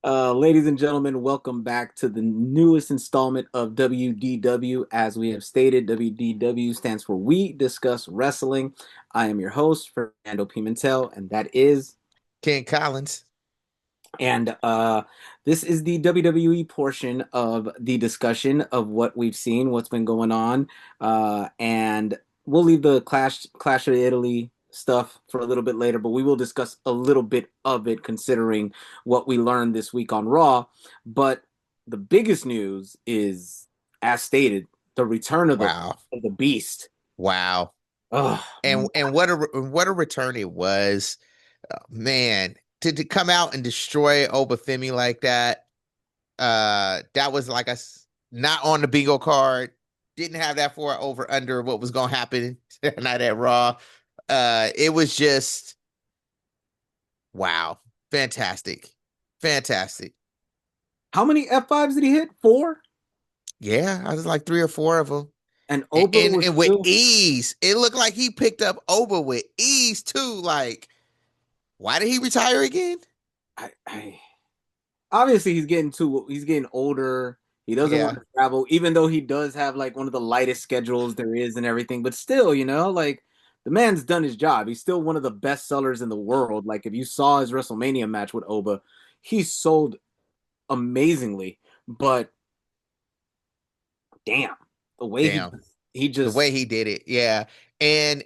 Ladies and gentlemen, welcome back to the newest installment of WDW. As we have stated, WDW stands for We Discuss Wrestling. I am your host, Fernando Pimentel, and that is, Ken Collins. and this is the WWE portion of the discussion of what we've seen, what's been going on, and we'll leave the Clash of Italy stuff for a little bit later, but we will discuss a little bit of it considering what we learned this week on Raw. But the biggest news is, as stated, the return of Wow. the Beast. Wow. Oh, And what a return it was. Man, to come out and destroy Obafemi like that. That was like not on the bingo card. Didn't have that for over under what was gonna happen tonight at Raw. It was just wow. Fantastic. Fantastic. how many F5s did he hit? Four? Yeah, I was like three or four of them. And And, Oba and, was and with still. ease. It looked like he picked up Oba with ease too. Like, why did he retire again? I obviously he's getting older. He doesn't want Yeah. to travel, even though he does have like one of the lightest schedules there is and everything. But still, like the man's done his job. He's still one of the best sellers in the world. Like if you saw his WrestleMania match with Oba, he sold amazingly. But damn, the way Damn. he The just way he did it. Yeah. And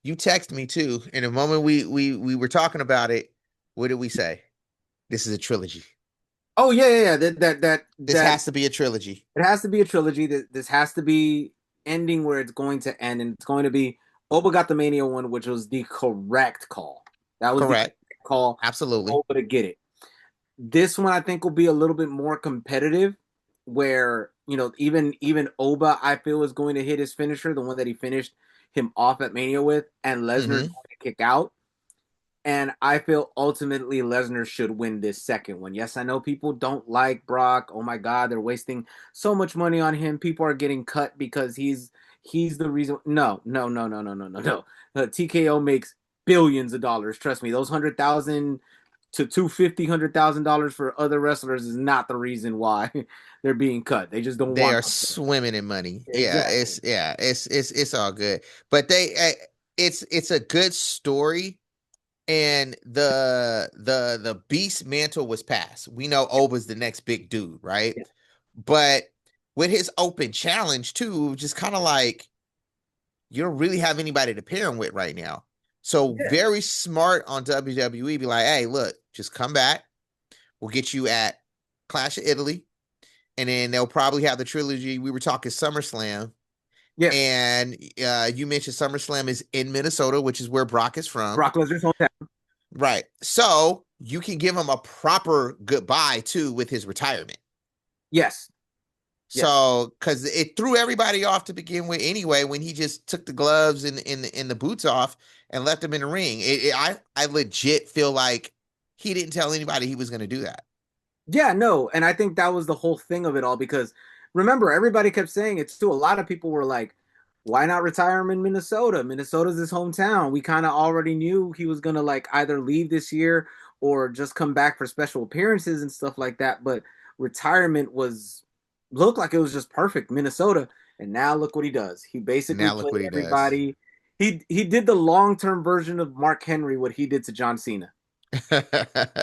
you text me too. In the moment we were talking about it, what did we say? This is a trilogy. oh yeah. This That has to be a trilogy. it has to be a trilogy. That this has to be ending where it's going to end, and it's going to be Oba got the Mania one, which was the correct call. That was the correct Correct. call for Absolutely. Oba to get it. This one I think will be a little bit more competitive, where even Oba I feel is going to hit his finisher, the one that he finished him off at Mania with, and Lesnar's Hmm. going to kick out. And I feel ultimately Lesnar should win this second one. Yes, I know people don't like Brock. Oh my God, they're wasting so much money on him. People are getting cut because he's the reason. No. TKO makes billions of dollars. Trust me, those 100,000 to 250 $100,000 for other wrestlers is not the reason why they're being cut. They just don't They want are them. swimming in money. Exactly. It's all good. But it's a good story. And the beast mantle was passed. We know Oba's the next big dude, right? Yeah. But with his open challenge too, just kind of like you don't really have anybody to pair him with right now. So Yeah. very smart on WWE. Be like, hey, look, just come back. We'll get you at Clash of Italy, and then they'll probably have the trilogy. We were talking SummerSlam, Yes. and you mentioned SummerSlam is in Minnesota, which is where Brock is from. Brock Lesnar's hometown. Right. So you can give him a proper goodbye too with his retirement. Yes. Yes. So, because it threw everybody off to begin with anyway, when he just took the gloves and the boots off and left them in the ring. I legit feel like he didn't tell anybody he was going to do that. Yeah, no, and I think that was the whole thing of it all because remember, everybody kept saying it too. A lot of people were like, why not retire him in Minnesota? Minnesota's his hometown. We kind of already knew he was gonna like either leave this year or just come back for special appearances and stuff like that. But retirement was looked like it was just perfect, Minnesota. And now look what he does. He basically Now look played what he does. everybody. He did the long-term version of Mark Henry, what he did to John Cena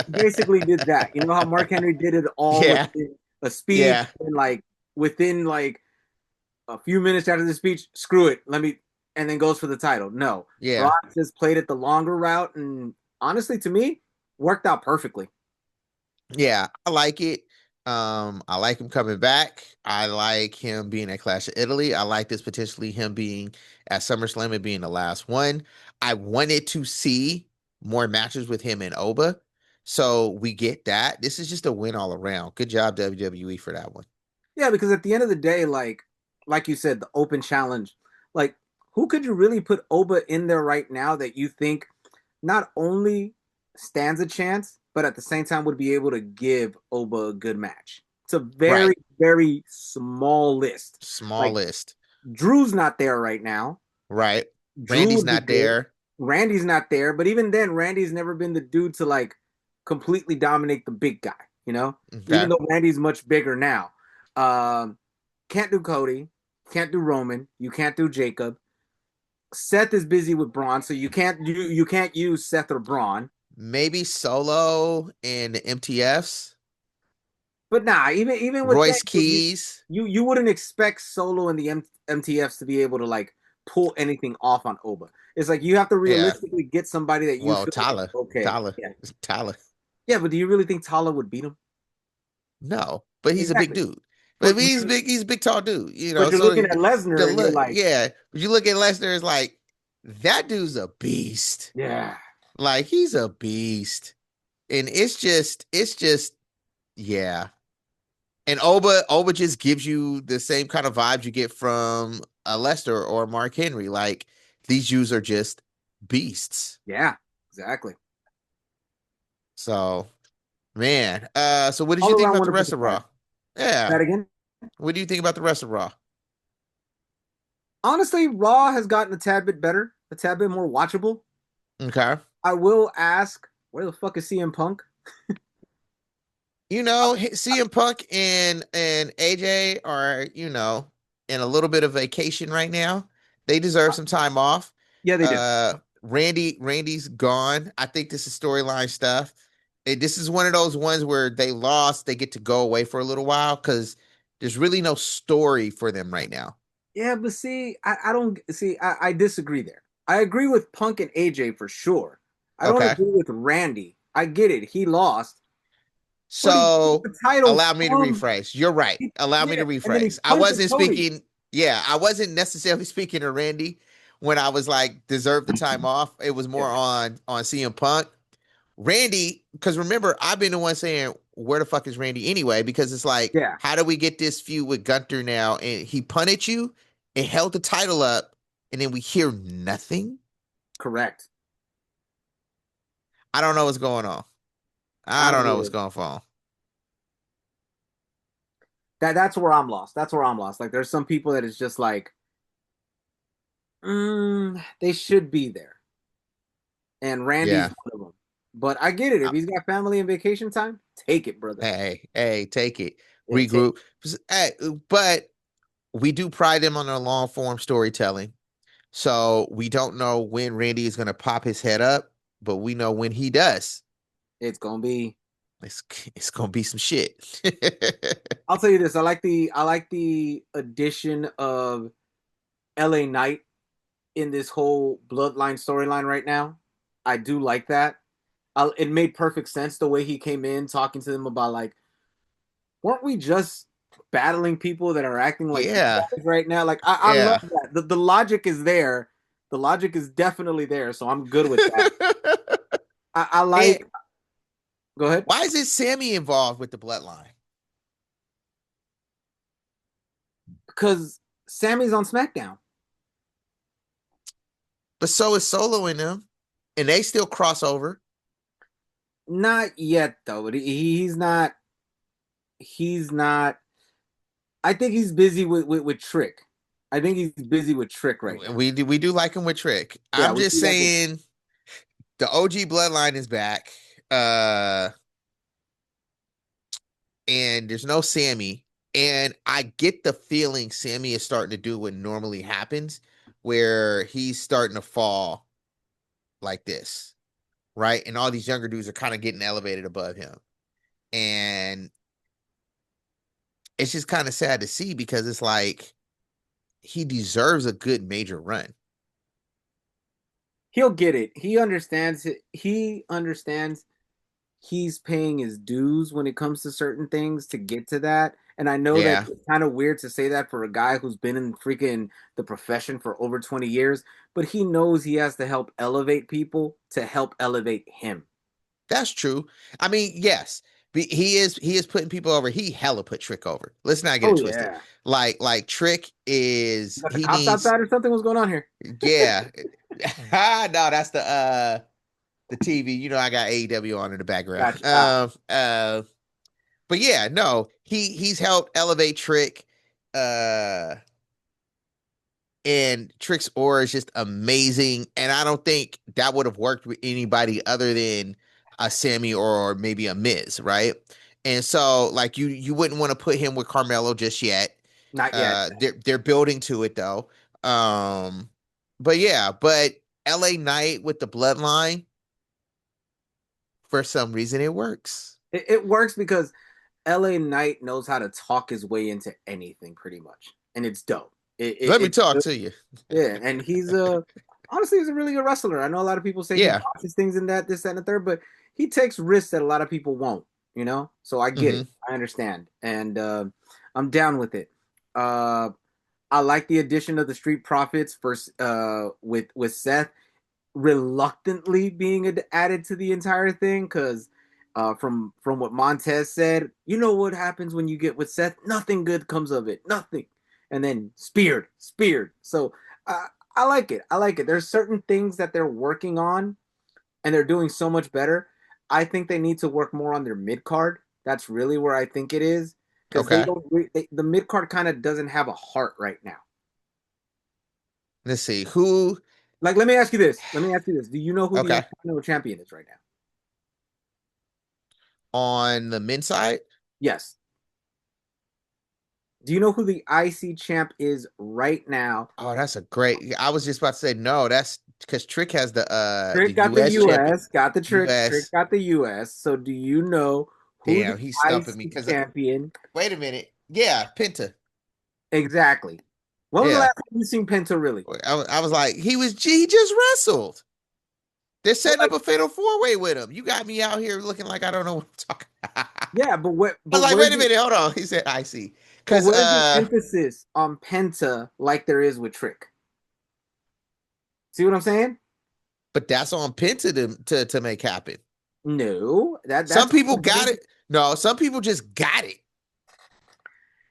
basically did that. You know how Mark Henry did it all Yeah. within a speech Yeah. and like within like a few minutes after the speech, screw it, let me, and then goes for the title. No, Yeah. Brock just played it the longer route, and honestly, to me, worked out perfectly. Yeah, I like it. I like him coming back. I like him being at Clash of Italy. I like this potentially him being at SummerSlam and being the last one. I wanted to see more matches with him and Oba. So we get that. This is just a win all around. Good job, WWE, for that one. Yeah, because at the end of the day, like you said, the open challenge, like who could you really put Oba in there right now that you think not only stands a chance, but at the same time would be able to give Oba a good match? It's a Right. very, very small list. Small Like list. Drew's not there right now. Right. Drew Randy's would be not good. there. Randy's not there, but even then, Randy's never been the dude to like. completely dominate the big guy, you know? Even Okay. though Randy's much bigger now. Um, can't do Cody, can't do Roman, you can't do Jacob. Seth is busy with Braun, so you can't use Seth or Braun. Maybe Solo and the MTFs, But nah, even with that, Royce Keys. you wouldn't expect Solo and the MTFs to be able to like pull anything off on Oba. It's like you have to Yeah. realistically get somebody that you Well, feel like, Tyler. okay, Tyler. yeah, Tyler. yeah. But do you really think Tala would beat him? No, but he's a big Exactly. dude. But But he's big. He's a big, tall dude. You know, but you're so looking at the Lesnar and you're look, like, yeah. But you look at Lesnar, it's like that dude's a beast. yeah, Like he's a beast, and it's just, yeah. And Oba just gives you the same kind of vibes you get from a Lester or Mark Henry. Like these Jews are just beasts. yeah, exactly. So man, so what did All you think around about the wonderful rest of surprise. Raw? Yeah, That again. what do you think about the rest of Raw? Honestly, Raw has gotten a tad bit better, a tad bit more watchable. Okay. I will ask, where the fuck is CM Punk? You know, CM Punk and AJ are, in a little bit of vacation right now. They deserve some time off. Yeah, they do. Randy's gone. I think this is storyline stuff. This is one of those ones where they lost, they get to go away for a little while because there's really no story for them right now. Yeah, but see, I don't see. I disagree there. I agree with Punk and AJ for sure. I don't Okay. agree with Randy. I get it. He lost, but he took So the title allow me to from rephrase. You're right. Allow me yeah, to and then he rephrase. I punches wasn't Cody. speaking, yeah, I wasn't necessarily speaking to Randy when I was like deserve the time off. It was more Yeah, on CM Punk. Randy, because remember, I've been the one saying, where the fuck is Randy anyway? Because it's like, yeah, how do we get this feud with Gunter now? And he punted you and held the title up, and then we hear nothing. correct. I don't know what's going on. I I don't don't know what's either. going on. That's where I'm lost. That's where I'm lost. Like, there's some people that it's just like, they should be there, and Randy's Yeah. one of them. But I get it. If he's got family and vacation time, take it, brother. Hey, take it. Yeah, take. Regroup. Hey, but we do pride them on their long form storytelling. So we don't know when Randy is going to pop his head up, but we know when he does, It's gonna be. it's it's going to be some shit. I'll tell you this. I like the addition of LA Knight in this whole bloodline storyline right now. I do like that. It made perfect sense the way he came in talking to them about like, weren't we just battling people that are acting like you Yeah. guys right now? Like I love Yeah. that. The logic is there. The logic is definitely there. So I'm good with that. I And like. Go ahead. why is it Sammy involved with the bloodline? Because Sammy's on SmackDown. But so is Solo in them, and they still cross over. Not yet though. But he's not. He's not. I think he's busy with Trick. I think he's busy with Trick right now. We do like him with Trick. Yeah, I'm we just see that. saying the OG bloodline is back. Uh and there's no Sammy. And I get the feeling Sammy is starting to do what normally happens, where he's starting to fall like this, right? And all these younger dudes are kind of getting elevated above him. And it's just kind of sad to see because it's like he deserves a good major run. He'll get it. He understands it. He understands he's paying his dues when it comes to certain things to get to that. And I know that Yeah, it's kind of weird to say that for a guy who's been in freaking the profession for over 20 years, but he knows he has to help elevate people to help elevate him. that's true. I mean, yes, he is putting people over. He hella put Trick over. Let's not get Oh it twisted. yeah. Like Trick You is got the he cops needs, outside or something? What's going on here? yeah. No, that's the TV. You know, I got AEW on in the background. Gotcha. But yeah, no, he's helped elevate Trick. Uh and Trick's aura is just amazing. And I don't think that would have worked with anybody other than a Sammy or maybe a Miz, right? And so like you wouldn't want to put him with Carmelo just yet. Not yet. They're building to it though. Um, but yeah, but LA Knight with the bloodline, for some reason it works. It works because LA Knight knows how to talk his way into anything pretty much, and it's dope. Let me It's talk good. to you. Yeah, and he's honestly he's a really good wrestler. I know a lot of people say he Yeah. botches things in that, this, that, and the third, but he takes risks that a lot of people won't. So I get it. Hmm. I understand, and I'm down with it. Uh, I like the addition of the Street Profits for with Seth reluctantly being added to the entire thing because from what Montez said, you know what happens when you get with Seth? Nothing good comes of it. Nothing. And then speared. So I like it. I like it. There's certain things that they're working on and they're doing so much better. I think they need to work more on their mid card. That's really where I think it is because they Okay. don't. The mid card kind of doesn't have a heart right now. Let's see who. Like, let me ask you this. Let me ask you this. Do you know who the Okay. Intercontinental Champion is right now? On the men's side. Yes. Do you know who the IC champ is right now? Oh, that's a great. I was just about to say no. That's because Trick has the Trick got the U.S. champion. US, got the Trick U.S. got the US. So do you know who the Damn, he's stumping me IC because champion wait a minute. Yeah, Penta. exactly? When was the Yeah, last time you seen Penta really? I was like he just wrestled. They're But setting up like, a fatal four way with him. You got me out here looking like I don't know what I'm talking about. yeah, but what I but was like, where's wait a the minute, hold on. He said I see. but Cause where's the emphasis on Penta like there is with Trick? See what I'm saying? but that's on Penta to make happen. No, that Some that's people got it. No, some people just got it.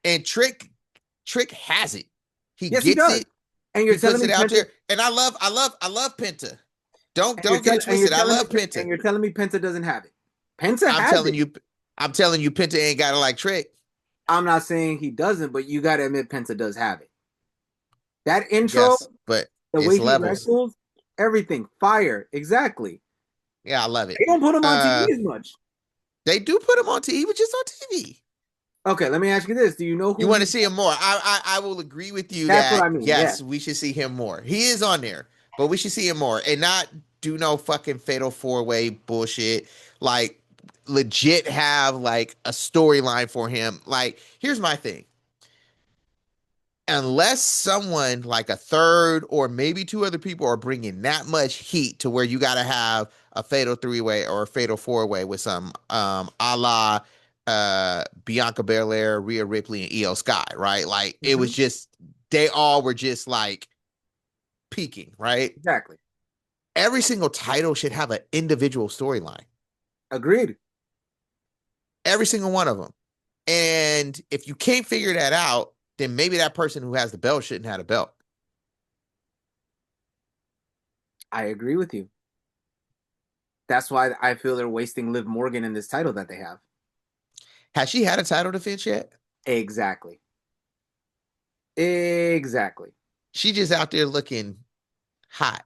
And Trick has it. He yes, he gets does. it. And you're He telling puts me it out Penta there. And I love Penta. and Don't get it you're twisted. I telling me love Penta. and you're telling me Penta doesn't have it. Penta I'm has telling it. you, I'm telling you, Penta ain't got it like Trick. I'm not saying he doesn't, but you got to admit Penta does have it. That intro, Yes, but the it's way he levels. wrestles, everything, fire, exactly. Yeah, I love it. They don't put him on TV as much. They do put him on TV, but just on TV. Okay, let me ask you this: do you know You who want the? to see him more? I will agree with you That's what that I mean. Yeah, yes, we should see him more. He is on there, but we should see him more and not do no fucking fatal four way bullshit. Like legit have like a storyline for him. Like here's my thing: unless someone like a third or maybe two other people are bringing that much heat to where you got to have a fatal three way or a fatal four way with some a la Bianca Belair, Rhea Ripley, and Io Sky, right? Like it was hmm just they all were just like peaking, right? exactly. Every single title should have an individual storyline. Agreed. Every single one of them. And if you can't figure that out, then maybe that person who has the belt shouldn't have a belt. I agree with you. That's why I feel they're wasting Liv Morgan in this title that they have. Has she had a title defense yet? Exactly. Exactly. She just out there looking hot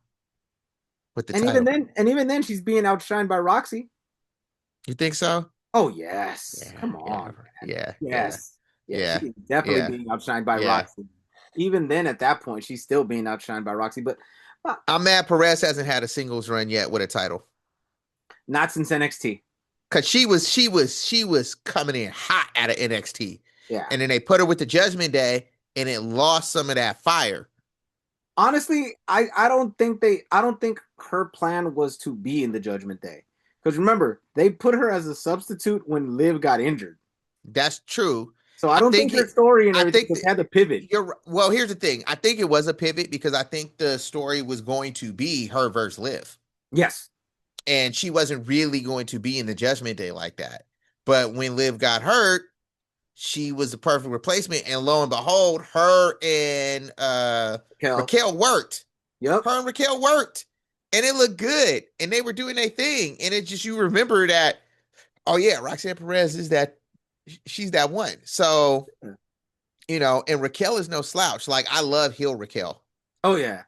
with the And even title. then, and even then, she's being outshined by Roxy. You think so? Oh yes, Yeah, come yeah, on, man. yeah, yeah, Yes, yeah, yeah, she's definitely yeah, being outshined by yeah. Roxy. Even then, at that point, she's still being outshined by Roxy, but uh, I'm mad Perez hasn't had a singles run yet with a title. not since NXT. Cause she was coming in hot out of NXT. Yeah, And then they put her with the Judgment Day and it lost some of that fire. honestly, I don't think her plan was to be in the Judgment Day. Because remember, they put her as a substitute when Liv got injured. That's true. So I I don't think think her it story and I everything think just had to pivot. well, here's the thing. I think it was a pivot because I think the story was going to be her versus Liv. Yes, And she wasn't really going to be in the Judgment Day like that. But when Liv got hurt, she was the perfect replacement. And lo and behold, her and Kel. Raquel worked. Yep. Her and Raquel worked. And it looked good. And they were doing their thing. And it just you remember that, oh yeah, Roxanne Perez is that she's that one. So, and Raquel is no slouch. Like I love heel Raquel. Oh yeah.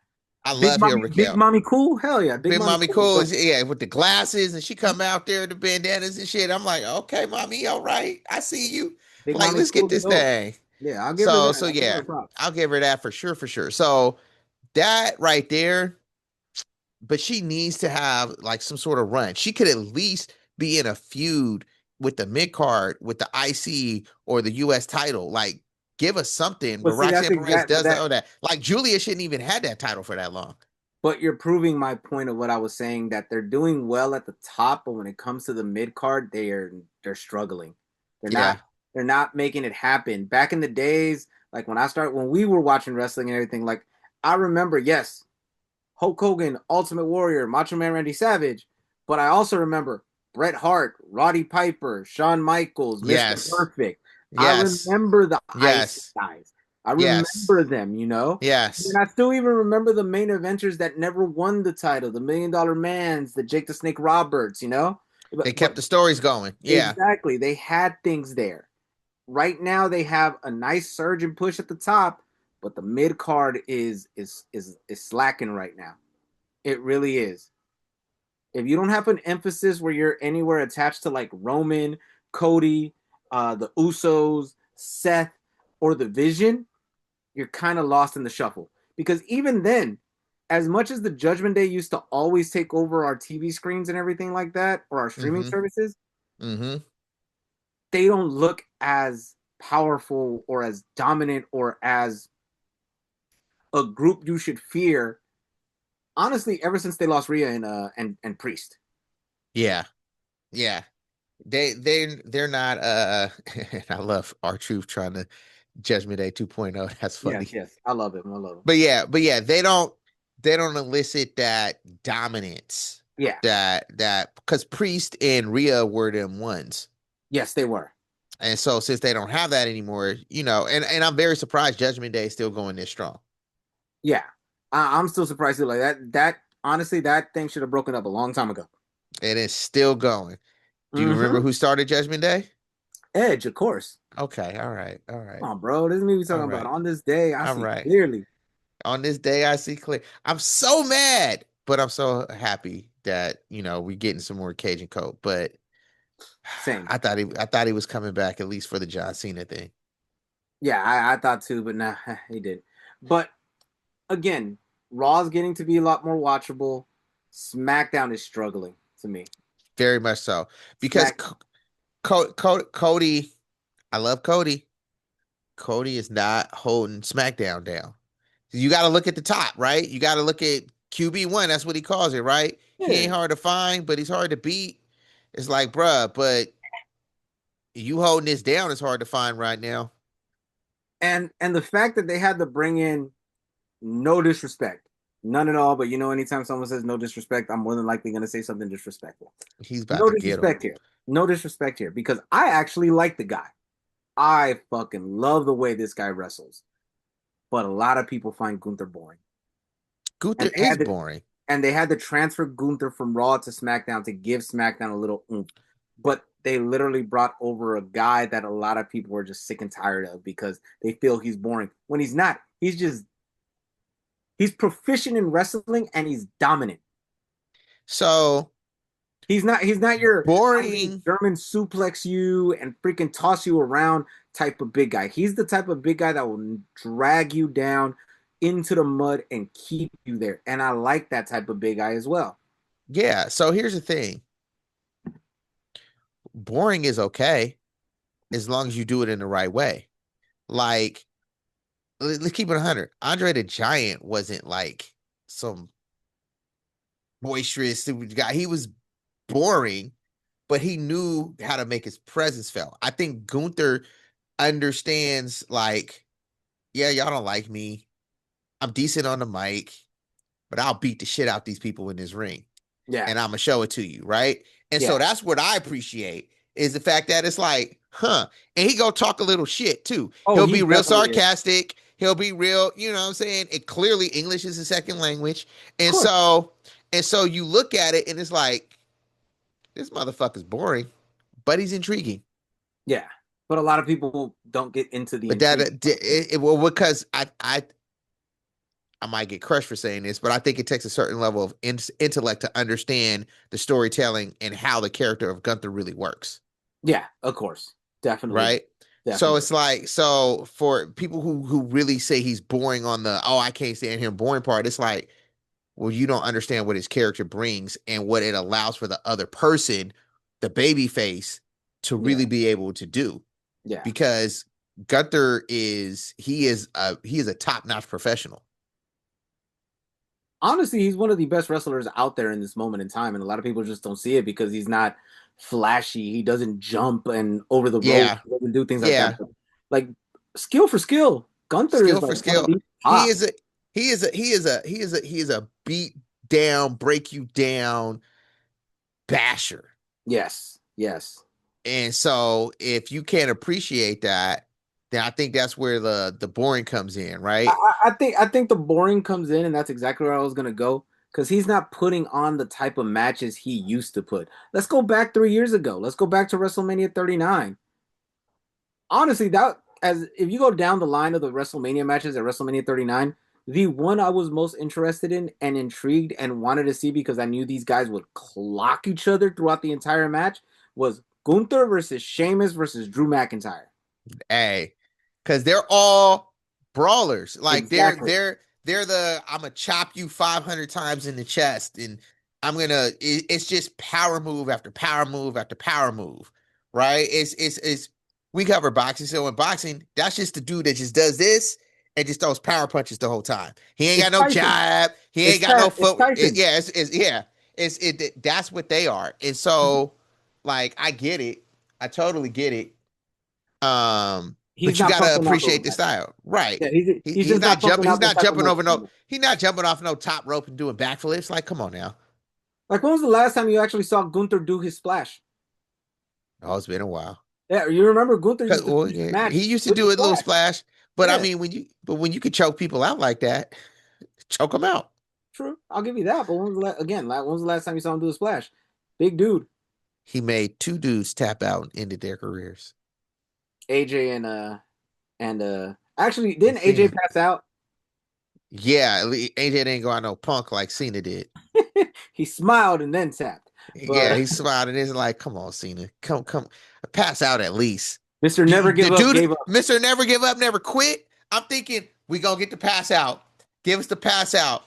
I love Hill Big Raquel. mommy cool. Hell yeah, Big Big mommy mommy cool is cool dope. is yeah with the glasses and she come out there with the bandanas and shit. I'm like, okay, mommy, all right, I see you. Big Like, mommy let's get cool is this dope. thing. Yeah, I'll give her So that. so I'll give her yeah, props. I'll give her that for sure, for sure. So that right there, but she needs to have like some sort of run. She could at least be in a feud with the mid card, with the IC or the US title. Like, give us something. But But see, that's Roxanne Perez exact. But doesn't that. own that. Like, Julia shouldn't even had that title for that long. But you're proving my point of what I was saying that they're doing well at the top, but when it comes to the mid card, they're struggling. They're Yeah. not they're not making it happen. Back in the days, like when we were watching wrestling and everything, like I remember, yes, Hulk Hogan, Ultimate Warrior, Macho Man Randy Savage, but I also remember Bret Hart, Roddy Piper, Shawn Michaels, Mr. Yes. Perfect. I Yes. remember the IC Yes. guys. I Yes. remember them, you know? And Yes. I still even remember the main eventers that never won the title, the $1 Million Mans, the Jake the Snake Roberts, you know? They But kept the stories going. Yeah. exactly, they had things there. Right now they have a nice surge and push at the top, but the mid card is slacking right now. It really is. If you don't have an emphasis where you're anywhere attached to like Roman, Cody, the Usos, Seth, or the Vision, you're kind of lost in the shuffle. Because even then, as much as the Judgment Day used to always take over our TV screens and everything like that, or our streaming Mm-hmm. services, Mm-hmm. they don't look as powerful or as dominant or as a group you should fear. Honestly, ever since they lost Rhea and Priest. Yeah. Yeah. They're not I love our truth trying to Judgment Day 2.0. That's Yes, funny. yes, I love him. I love him. But yeah, they don't elicit that dominance Yeah, that because Priest and Rhea were them ones. yes, they were. And so since they don't have that anymore, and I'm very surprised Judgment Day is still going this strong. Yeah, I'm still surprised too. Like that honestly, that thing should have broken up a long time ago. And it's still going. Do you remember Mm-hmm. who started Judgment Day? Edge, of course. Okay, all right, all right, Come on, bro. This is me we all talking about. right, On this day, I all see right. clearly. On this day, I see clear. I'm so mad, but I'm so happy that we're getting some more Cajun Coke. But Same. I thought he was coming back at least for the John Cena thing. Yeah, I thought too, but nah, he did. But again, Raw's getting to be a lot more watchable. SmackDown is struggling to me. Very much so because Smack. Cody, I love Cody. Cody is not holding SmackDown down. You got to look at the top, right? You got to look at QB1. That's what he calls it, right? He Yeah. ain't hard to find, but he's hard to beat. It's like, bruh, but you holding this down is hard to find right now. And the fact that they had to bring in no disrespect, none at all. But anytime someone says no disrespect, I'm more than likely going to say something disrespectful. He's about No to get him. disrespect here. No disrespect here because I actually like the guy. I fucking love the way this guy wrestles. But a lot of people find Gunther boring. And Gunther they is had to boring. and they had to transfer Gunther from Raw to SmackDown to give SmackDown a little oomph. But they literally brought over a guy that a lot of people were just sick and tired of because they feel he's boring. When he's not. He's proficient in wrestling and he's dominant. So He's not your I'm gonna boring. German suplex you and freaking toss you around type of big guy. He's the type of big guy that will drag you down into the mud and keep you there. And I like that type of big guy as well. Yeah. So here's the thing. Boring is okay as long as you do it in the right way. Like, let's keep it 100. Andre the Giant wasn't like some boisterous guy. He was boring, but he knew how to make his presence felt. I think Gunther understands, like, yeah, y'all don't like me. I'm decent on the mic, but I'll beat the shit out these people in this ring. Yeah, And I'm gonna show it to you, right? And so yeah. that's what I appreciate is the fact that it's like, huh? And he go talk a little shit too. Oh, He'll he be real definitely is. sarcastic. He'll be real, what I'm saying? It clearly English is a second language. Of And course. so and so you look at it and it's like, this motherfucker's boring, but he's intriguing. Yeah. But a lot of people don't get into the But that intrigue. well, because I might get crushed for saying this, but I think it takes a certain level of intellect to understand the storytelling and how the character of Gunther really works, Yeah, of course. Definitely. right? So Definitely. it's like, so for people who really say he's boring on the, oh, I can't stand him boring part, it's like, well, you don't understand what his character brings and what it allows for the other person, the baby face, to Yeah. really be able to do. Yeah. Because Gunther is a top-notch professional. Honestly, he's one of the best wrestlers out there in this moment in time, and a lot of people just don't see it because he's not flashy. He doesn't jump and over the rope. Yeah, He doesn't do things like that. yeah. But like skill for skill, Gunther is Skill for like one of skill. the He top. is a he is a beat down, break you down basher. Yes, yes. And so if you can't appreciate that, then I think that's where the boring comes in, right? I think the boring comes in, and that's exactly where I was gonna go because he's not putting on the type of matches he used to put. Let's go back 3 years ago. Let's go back to WrestleMania 39. Honestly, that as if you go down the line of the WrestleMania matches at WrestleMania 39, the one I was most interested in and intrigued and wanted to see because I knew these guys would clock each other throughout the entire match was Gunther versus Sheamus versus Drew McIntyre. Hey, because they're all brawlers. Like Exactly. they're the I'm gonna chop you 500 times in the chest, and it's just power move after power move after power move, right? It's we cover boxing, so in boxing, that's just the dude that just does this and just throws power punches the whole time. He ain't It's got no Tyson. jab. He ain't got no It's foot. Tyson. Yeah, it's yeah. That's what they are, and so like I get it. I totally get it. He's But you not gotta pumping out those appreciate the matches. style, right? Yeah, he's He's just not not pumping jumping. out those type of matches anymore. He's not jumping off no top rope and doing backflips. Like, come on now. Like when was the last time you actually saw Gunther do his splash? Oh, it's been a while. Yeah, you remember Gunther used to Well, finish the yeah, match he used to with the do a little splash. splash, but I Yeah, mean, when you could choke people out like that, choke them out. true. I'll give you that. But when was the last time you saw him do a splash? Big dude. He made two dudes tap out and ended their careers. AJ and actually And didn't AJ Cena, pass out? yeah, AJ didn't go out no punk like Cena did. He smiled and then tapped. Yeah, But he smiled and he's like, "Come on, Cena, come, pass out at least." Mr. Never The Give Up dude, gave up. Mister Never Give Up, Never Quit. I'm thinking we gonna get the pass out. Give us the pass out,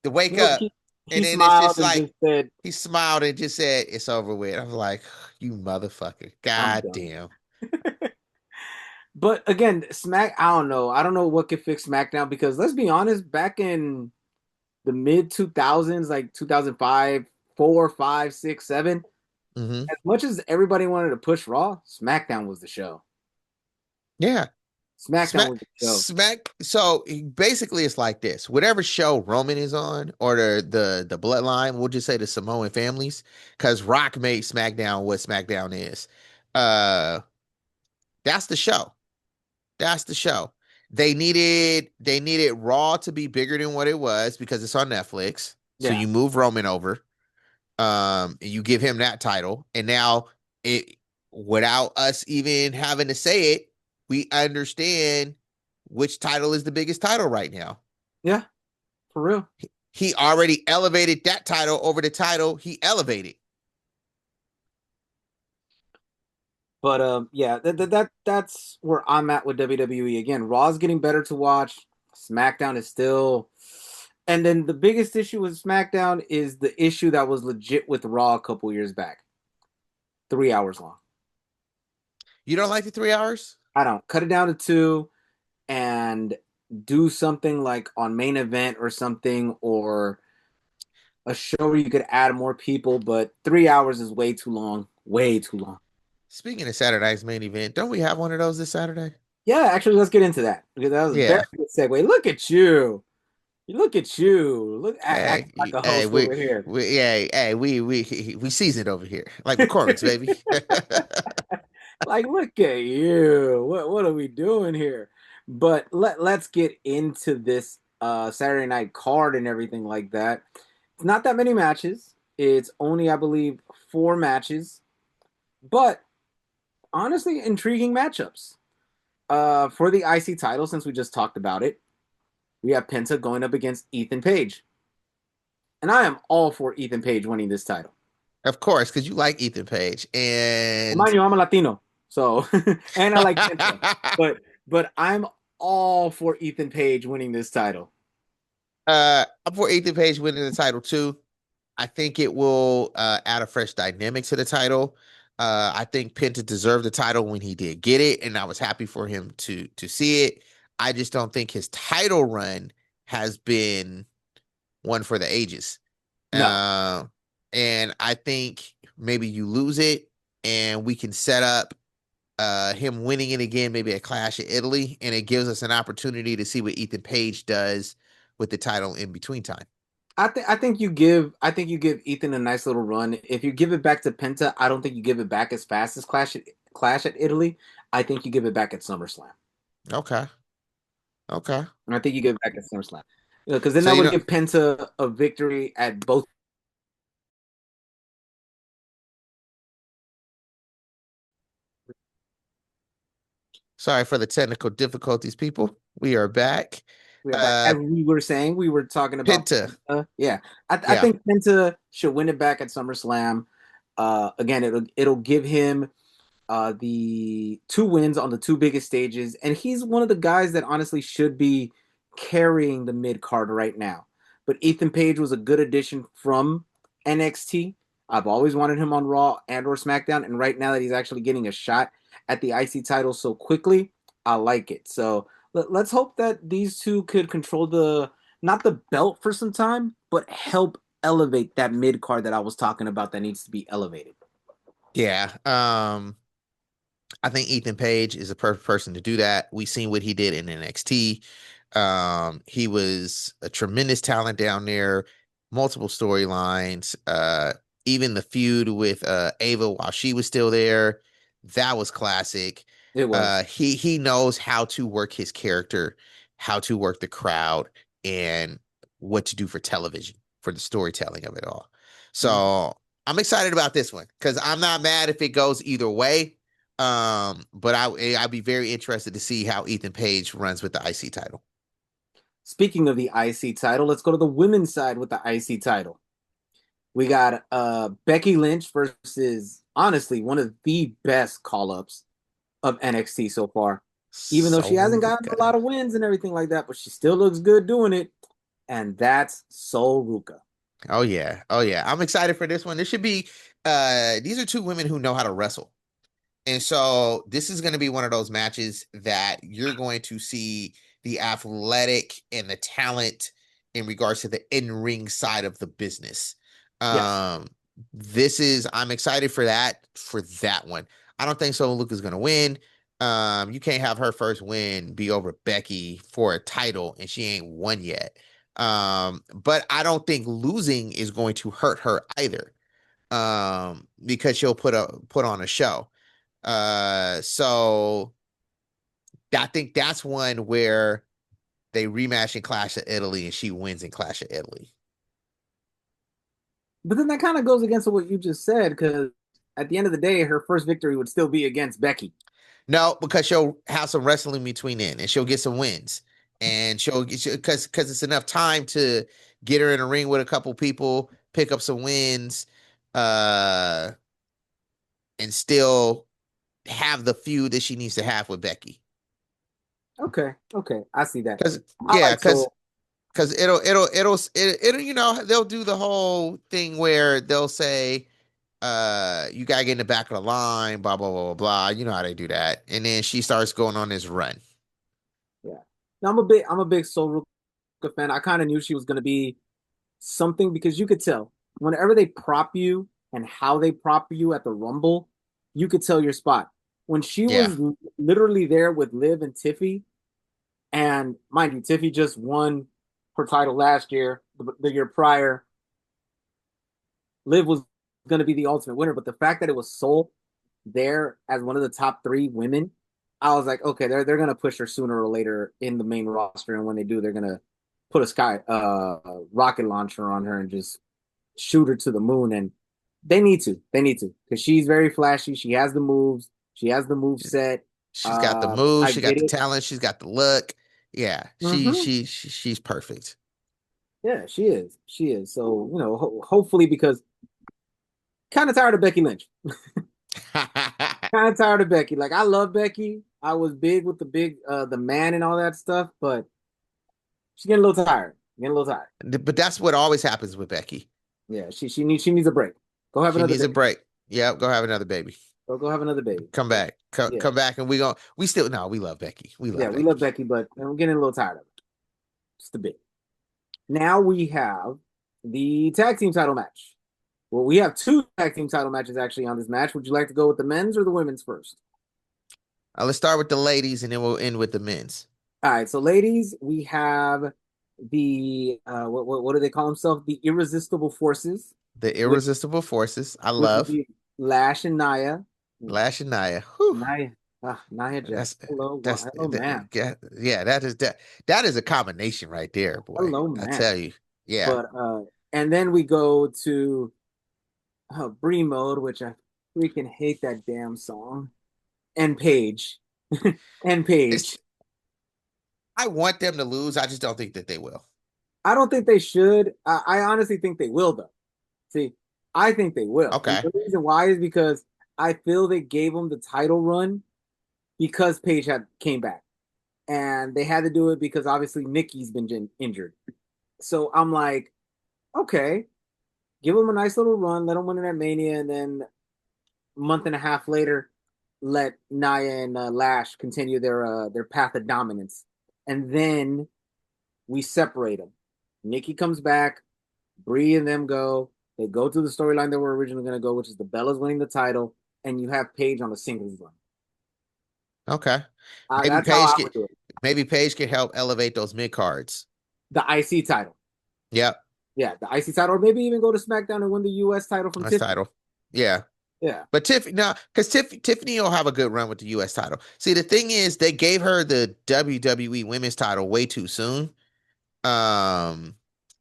the wake Nope, up, he and then it's smiled just and like just said, he smiled and just said, "It's over with." I was like, "You motherfucker, "I'm god done." damn." But again, Smack, I don't know. I don't know what could fix SmackDown because let's be honest, back in the mid 2000s, like 2005, 4, 5, 6, 7, Hmm. as much as everybody wanted to push Raw, SmackDown was the show. Yeah, SmackDown smack, was the show. smack. So basically, it's like this: whatever show Roman is on, or the Bloodline, we'll just say the Samoan families, because Rock made SmackDown what SmackDown is. Uh, that's the show. That's the show. They needed Raw to be bigger than what it was because it's on Netflix. So Yeah. you move Roman over, and you give him that title, and now it without us even having to say it, we understand which title is the biggest title right now. Yeah, for real. He already elevated that title over the title he elevated. But yeah, that's where I'm at with WWE. Again, Raw's getting better to watch. SmackDown is still, and then the biggest issue with SmackDown is the issue that was legit with Raw a couple years back. 3 hours long. You don't like the 3 hours? I don't cut it down to two and do something like on main event or something or a show where you could add more people. But 3 hours is way too long. Way too long. Speaking of Saturday's main event, don't we have one of those this Saturday? Yeah, actually, let's get into that because that was a very Yeah. good segue. Look at you. Look at you. Look Hey, acting like a hey, host over here. yeah, hey, we seasoned over here, like McCormick's, baby. Like, look at you. What are we doing here? But let's get into this Saturday night card and everything like that. It's not that many matches. It's only, I believe, 4 matches, but honestly, intriguing matchups. For the IC title, since we just talked about it, We have Penta going up against Ethan Page. And I am all for Ethan Page winning this title. Of course, because you like Ethan Page. Well, And mind you, I'm a Latino, so and I like Penta, but I'm all for Ethan Page winning this title. I'm for Ethan Page winning the title too. I think it will add a fresh dynamic to the title. I think Penta deserved the title when he did get it, and I was happy for him to see it. I just don't think his title run has been one for the ages. No, Uh, and I think maybe you lose it, and we can set up him winning it again, maybe a Clash of Italy, and it gives us an opportunity to see what Ethan Page does with the title in between time. I think you give Ethan a nice little run. If you give it back to Penta, I don't think you give it back as fast as Clash at Italy. I think you give it back at SummerSlam. Okay. Okay. I think you give it back at SummerSlam. Because then So that you would know, give Penta a victory at both. sorry for the technical difficulties, people. We are back. We are back. Uh As we were saying, we were talking about Penta. Penta. Yeah, I Yeah. think Penta should win it back at SummerSlam. Again, it'll give him the two wins on the two biggest stages, and he's one of the guys that honestly should be carrying the mid card right now. But Ethan Page was a good addition from NXT. I've always wanted him on Raw and or SmackDown, and right now that he's actually getting a shot at the IC title so quickly, I like it. So let's hope that these two could control the not the belt for some time, but help elevate that mid card that I was talking about that needs to be elevated. Yeah. I think Ethan Page is a perfect person to do that. We seen what he did in NXT. He was a tremendous talent down there, multiple storylines. Even the feud with Ava while she was still there, that was classic. It was. He knows how to work his character, how to work the crowd, and what to do for television, for the storytelling of it all. Mhm. So I'm excited about this one because I'm not mad if it goes either way. But I'd be very interested to see how Ethan Page runs with the IC title. Speaking of the IC title, let's go to the women's side with the IC title. We got Becky Lynch versus honestly one of the best call-ups of NXT so far. Even though she hasn't So gotten a lot of wins and everything like that, but she still looks good doing it. And that's Sol Ruka. oh yeah, oh yeah. I'm excited for this one. This should be these are two women who know how to wrestle. And so this is going to be one of those matches that you're going to see the athletic and the talent in regards to the in-ring side of the business. Yes. Um, I'm excited for that one. I don't think so. Luca's going to win. You can't have her first win be over Becky for a title and she ain't won yet. But I don't think losing is going to hurt her either. Because she'll put on a show. So I think that's one where they rematch in Clash of Italy and she wins in Clash of Italy. But then that kind of goes against what you just said, because at the end of the day, her first victory would still be against Becky. No, because she'll have some wrestling between then and she'll get some wins. And she'll get because it's enough time to get her in a ring with a couple people, pick up some wins, uh, and still have the feud that she needs to have with Becky. Okay, okay, I see that. Because I yeah, like Sol. because it'll you know they'll do the whole thing where they'll say you gotta get in the back of the line, blah blah blah blah blah. You know how they do that, and then she starts going on this run. Yeah. Now, I'm a big Sol Ruka fan. I kind of knew she was going to be something because you could tell whenever they prop you and how they prop you at the Rumble, you could tell your spot. When she Yeah, was literally there with Liv and Tiffy, and mind you, Tiffy just won her title last year, the year prior. Liv was going to be the ultimate winner, but the fact that it was Sol there as one of the top three women, I was like, okay, they're going to push her sooner or later in the main roster, and when they do, they're going to put a rocket launcher on her and just shoot her to the moon. And they need to, because she's very flashy. She has the moves. She has the move set. she's got the moves, I she got get the it. talent, she's got the look. Yeah, Hmm. she's perfect. Yeah, she is. She is. So, hopefully, because kind of tired of Becky Lynch. Kind of tired of Becky. Like, I love Becky. I was big with the man and all that stuff, but she's getting a little tired. Getting a little tired. But that's what always happens with Becky. Yeah, she needs a break. Go have She another needs a baby. break. Yep, go have another baby. Go have another baby. Come But back. Come, yeah, come back and we still no, we love Becky. We yeah, love we love Becky. Becky, but I'm getting a little tired of it. Just a bit. Now we have the tag team title match. Well, we have two tag team title matches actually on this match. Would you like to go with the men's or the women's first? Let's start with the ladies and then we'll end with the men's. All right, so ladies, we have the what do they call themselves? The Irresistible Forces, The which irresistible forces. I which would love be Lash and Nia. Lash and Nia. Whew. Nia Jax. That's Hello, that's hello, man. yeah, that is a combination right there, boy. Hello, I man. tell you. Yeah. But and then we go to Bree Mode, which I freaking hate that damn song. And Paige, and It's Paige. I want them to lose. I just don't think that they will. I don't think they should. I honestly think they will, though. See, I think they will, and Okay. the reason why is because I feel they gave them the title run because Paige had came back, and they had to do it because obviously Nikki's been injured. So I'm like, okay, give them a nice little run, let them win in that Mania, and then a month and a half later, let Nia and Lash continue their path of dominance, and then we separate them. Nikki comes back, Bree and them go. They go to the storyline they were originally going to go, which is the Bellas winning the title, and you have Paige on the singles run. Okay. Maybe That's how Paige I can would do it. maybe Paige can help elevate those mid cards. The IC title. Yep. Yeah, the IC title, or maybe even go to SmackDown and win the US title from That's Tiffany. title. Yeah. Yeah. But Tiffany, no, because Tiffany will have a good run with the U.S. title. See, the thing is, they gave her the WWE Women's title way too soon. Um,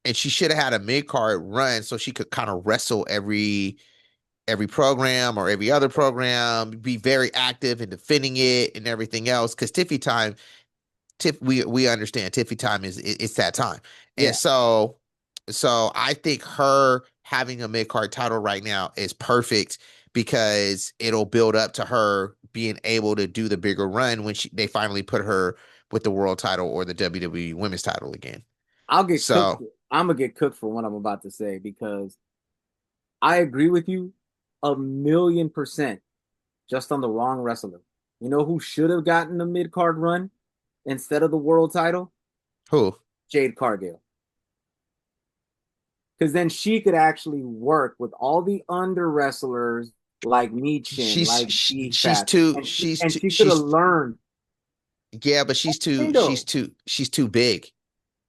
and she should have had a mid card run so she could kind of wrestle every program or every other program, be very active in defending it and everything else. Because we understand Tiffy time it's that time. And Yeah. so I think her having a mid card title right now is perfect because it'll build up to her being able to do the bigger run when they finally put her with the world title or the WWE women's title again. I'll get cooked. So I'm going to get cooked for what I'm about to say because I agree with you 1,000,000% just on the wrong wrestler. You know who should have gotten the mid card run instead of the world title? who? Jade Cargill. Because then she could actually work with all the under wrestlers like Michin, like She's Defat, too and she could have she's learned. yeah, but she's too Though, she's too big.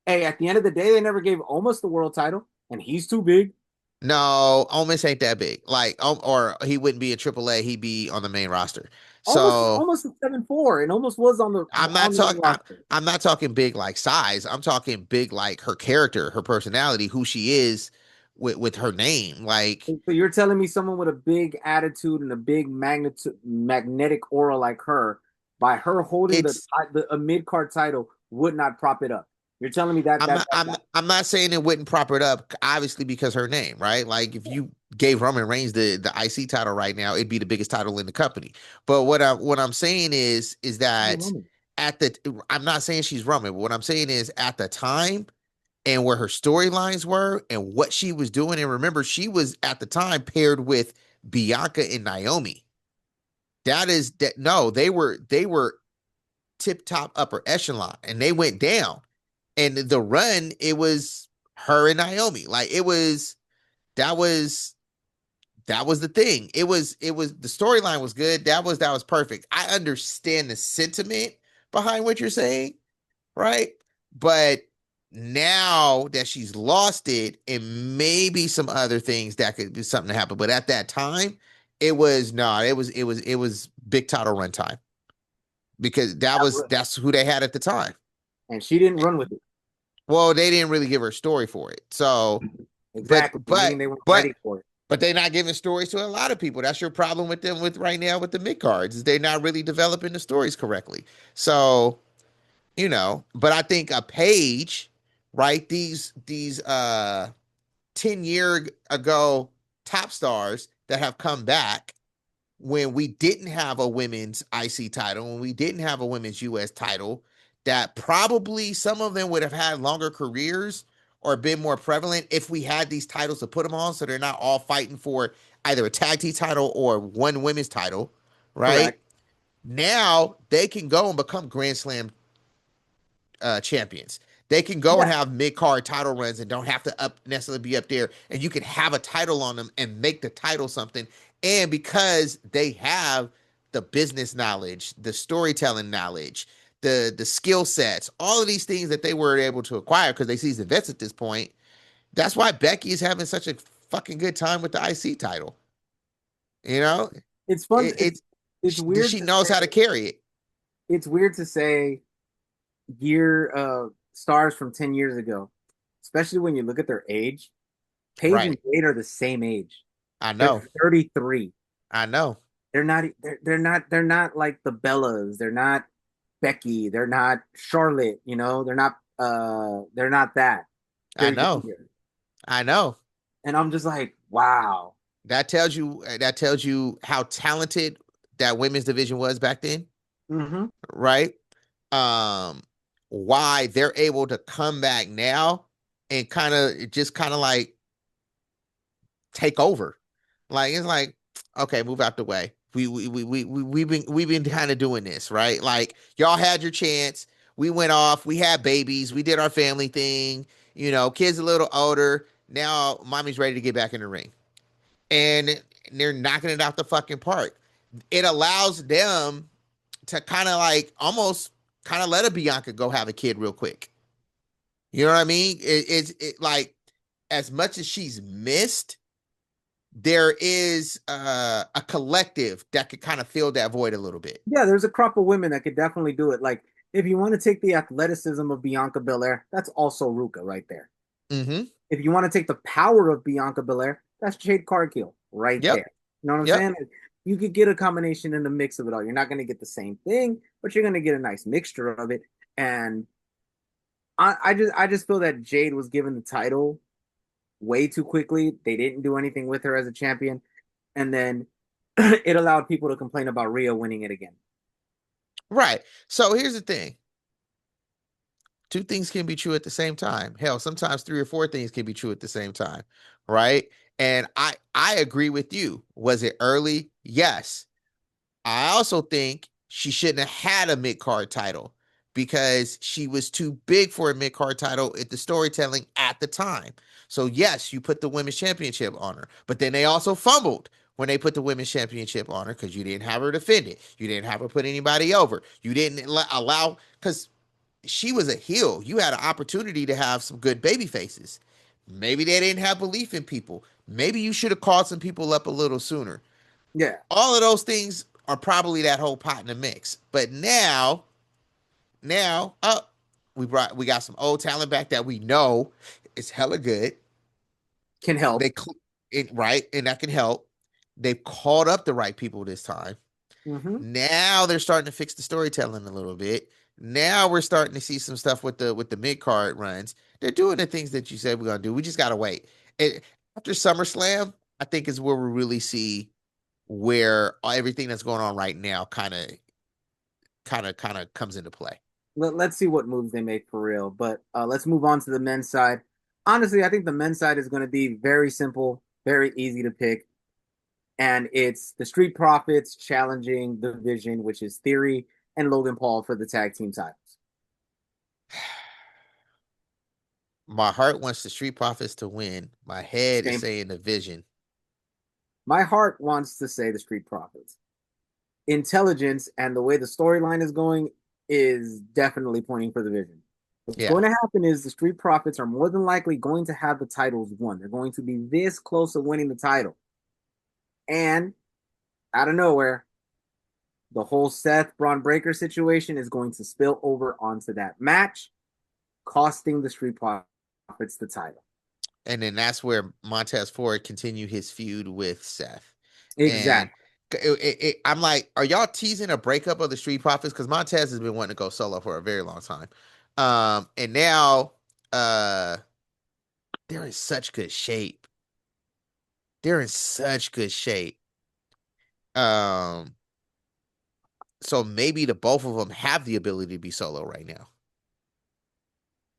hey, at the end of the day, they never gave Omos the world title, and he's too big. No, Almost ain't that big. Like, or he wouldn't be in AAA. He'd be on the main roster. Almost, So almost 7'4", and almost was on the I'm not on the main talking. roster. I'm not talking big like size. I'm talking big like her character, her personality, who she is with her name. Like So you're telling me someone with a big attitude and a big magnetic aura like her, by her holding it's. a mid card title, would not prop it up. You're telling me that I'm not. I'm not saying it wouldn't prop it up. Obviously, because her name, right? Like if you gave Roman Reigns the IC title right now, it'd be the biggest title in the company. But what I'm saying is that at the I'm not saying she's Roman. But what I'm saying is at the time and where her storylines were and what she was doing. And remember, she was at the time paired with Bianca and Naomi. That is that no, they were tip top upper echelon and they went down. And the run, it was her and Naomi. Like that was that was the thing. It was the storyline was good. That was perfect. I understand the sentiment behind what you're saying, right? But now that she's lost it, and maybe some other things that could be something to happen. But at that time, it was no, it was big title run time because that's who they had at the time. and she didn't run with it. Well, they didn't really give her a story for it. So, but Exactly, but meaning they weren't but ready for it. but they're not giving stories to a lot of people. That's your problem with them with right now with the mid cards. Is they're not really developing the stories correctly. So But I think a Page, right? These 10-year ago top stars that have come back when we didn't have a women's IC title, when we didn't have a women's US title, that probably some of them would have had longer careers or been more prevalent if we had these titles to put them on, so they're not all fighting for either a tag team title or one women's title, right? Correct. Now they can go and become Grand Slam champions. They can go and Yeah, have mid card title runs and don't have to up necessarily be up there. And you can have a title on them and make the title something. And because they have the business knowledge, the storytelling knowledge, the skill sets, all of these things that they were able to acquire because they see the vets at this point. That's why Becky is having such a fucking good time with the IC title. You know, it's fun. it, it's It's weird she to knows how to say. carry it. It's weird to say year stars from 10 years ago, especially when you look at their age. Paige and Right. Jade are the same age. I They're know. 33. I know. They're not like the Bellas. They're not Becky. They're not Charlotte, they're not that. I They're know. younger. I know. And I'm just like, wow. That tells you how talented that women's division was back then, Hmm. right? Um, why they're able to come back now and kind of like take over. Like it's like, okay, move out the way. We've been kind of doing this, right? Like y'all had your chance. We went off. We had babies. We did our family thing. Kids a little older. Now mommy's ready to get back in the ring. And they're knocking it out the fucking park. It allows them to kind of like almost kind of let a Bianca go have a kid real quick. You know what I mean? It's like as much as she's missed, there is a collective that could kind of fill that void a little bit. Yeah, there's a crop of women that could definitely do it. Like, if you want to take the athleticism of Bianca Belair, that's also Ruka right there. Mm-hmm. If you want to take the power of Bianca Belair, that's Jade Cargill right Yep. there. You know what I'm Yep. saying? Like, you could get a combination in the mix of it all. You're not going to get the same thing, but you're going to get a nice mixture of it. And I just feel that Jade was given the title way too quickly. They didn't do anything with her as a champion, and then it allowed people to complain about Rhea winning it again. Right. So here's the thing. Two things can be true at the same time. Hell, sometimes three or four things can be true at the same time, right? And I agree with you. Was it early? Yes. I also think she shouldn't have had a mid card title because she was too big for a mid card title at the storytelling at the time. So yes, you put the women's championship on her, but then they also fumbled when they put the women's championship on her because you didn't have her defend it. You didn't have her put anybody over. You didn't allow because she was a heel. You had an opportunity to have some good baby faces. Maybe they didn't have belief in people. Maybe you should have called some people up a little sooner. Yeah, All of those things are probably that whole pot in the mix. But now, we got some old talent back that we know is hella good. can help. They right, and that can help. They've called up the right people this time. Hmm. Now they're starting to fix the storytelling a little bit. Now we're starting to see some stuff with the mid card runs. They're doing the things that you said we're gonna do. We just gotta wait. After SummerSlam, I think is where we really see where everything that's going on right now kind of comes into play. Let's see what moves they make for real. But let's move on to the men's side. Honestly, I think the men's side is going to be very simple, very easy to pick. And it's the Street Profits challenging the Vision, which is Theory and Logan Paul for the tag team titles. My heart wants the Street Profits to win. My head is Same. saying the Vision. My heart wants to say the Street Profits. Intelligence and the way the storyline is going is definitely pointing for the Vision. What's Yeah. going to happen is the Street Profits are more than likely going to have the titles won. They're going to be this close to winning the title. And out of nowhere, the whole Seth Braun Breaker situation is going to spill over onto that match, costing the Street Profits the title. And then that's where Montez Ford continued his feud with Seth. And Exactly. I'm like, are y'all teasing a breakup of the Street Profits? Because Montez has been wanting to go solo for a very long time. And now uh they're in such good shape. They're in such good shape. Um, so maybe the both of them have the ability to be solo right now.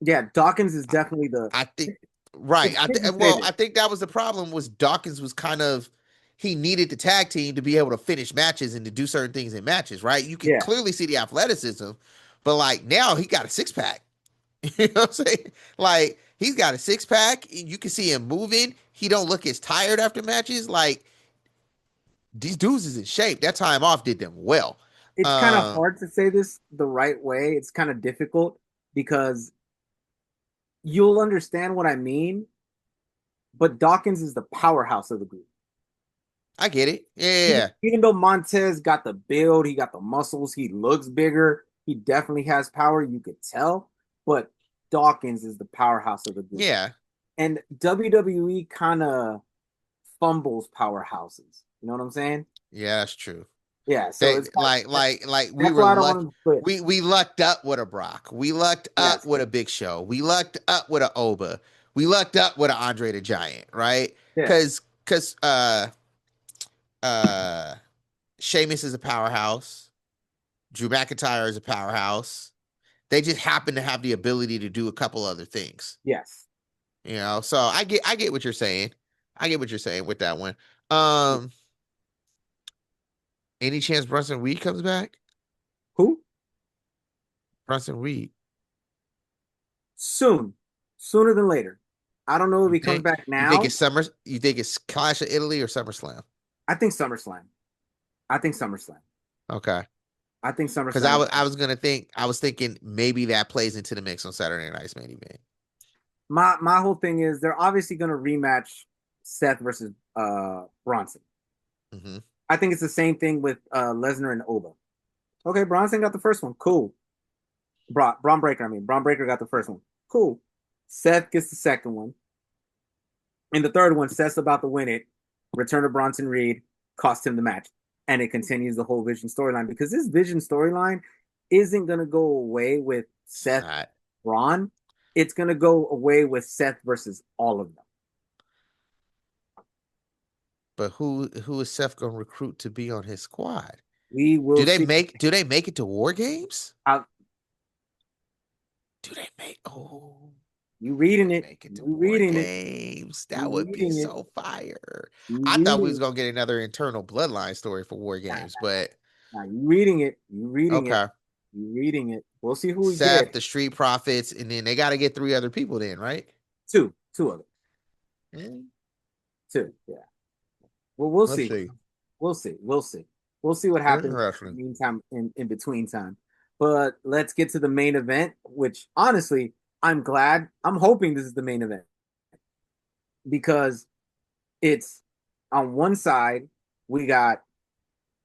Yeah, Dawkins is I, definitely the. I think right. It's crazy to say Well, this. I think that was the problem was Dawkins was kind of he needed the tag team to be able to finish matches and to do certain things in matches, right? You can Yeah, clearly see the athleticism, but like now he got a six pack. You know what I'm saying? Like he's got a six pack. You can see him moving. He don't look as tired after matches. Like these dudes is in shape. That time off did them well. it's kind of Um, hard to say this the right way. It's kind of difficult because you'll understand what I mean, but Dawkins is the powerhouse of the group. I get it. Even, Yeah, even though Montez got the build, he got the muscles, he looks bigger, he definitely has power, you could tell, but Dawkins is the powerhouse of the group. yeah, And WWE kind of fumbles powerhouses. You know what I'm saying? yeah. That's true. Yeah, so They it's kind of, like we that's were why I don't luck. want to split. We lucked up with a Brock. We lucked up Yes, with a Big Show. We lucked up with a Oba. We lucked up with an Andre the Giant, right? yeah, Because uh Sheamus is a powerhouse. Drew McIntyre is a powerhouse. They just happen to have the ability to do a couple other things. yes. You know, so I get what you're saying. I get what you're saying with that one. Um, any chance Brunson Reed comes back? Who? Brunson Reed. Soon, sooner than later. I don't know if You he comes think back you think now. it's Summer you think it's Clash of Italy or SummerSlam? I think SummerSlam. I think SummerSlam. Okay. I think Because SummerSlam. I was thinking maybe that plays into the mix on Saturday night's main event. My whole thing is they're obviously going to rematch Seth versus Bronson. Hmm. I think it's the same thing with Lesnar and Oba. Okay, Bronson got the first one. Cool. Braun Breaker, I mean. Braun Breaker got the first one. Cool. Seth gets the second one. And the third one, Seth's about to win it. Return of Bronson Reed cost him the match. And it continues the whole Vision storyline because this Vision storyline isn't going to go away with It's Seth not. Braun. It's going to go away with Seth versus all of them. But who is Seth gonna recruit to be on his squad? We will see. Do they make it to War Games? How, Do they make you do reading they it. make it to You War reading it. Games? That You would be reading it. so fire. You I thought we reading was it. gonna get another internal bloodline story for War Nah, Games, but nah, you reading it. You reading it. okay. You reading it. We'll see who we Seth, get. the Street Profits, and then they gotta get three other people then, right? Two of them. Mm, Two. Yeah. Well, we'll let's see. see. We'll see. We'll see. We'll see what happens in Interesting. the meantime, in between time. But let's get to the main event, which honestly, I'm glad. I'm hoping this is the main event because it's on one side, we got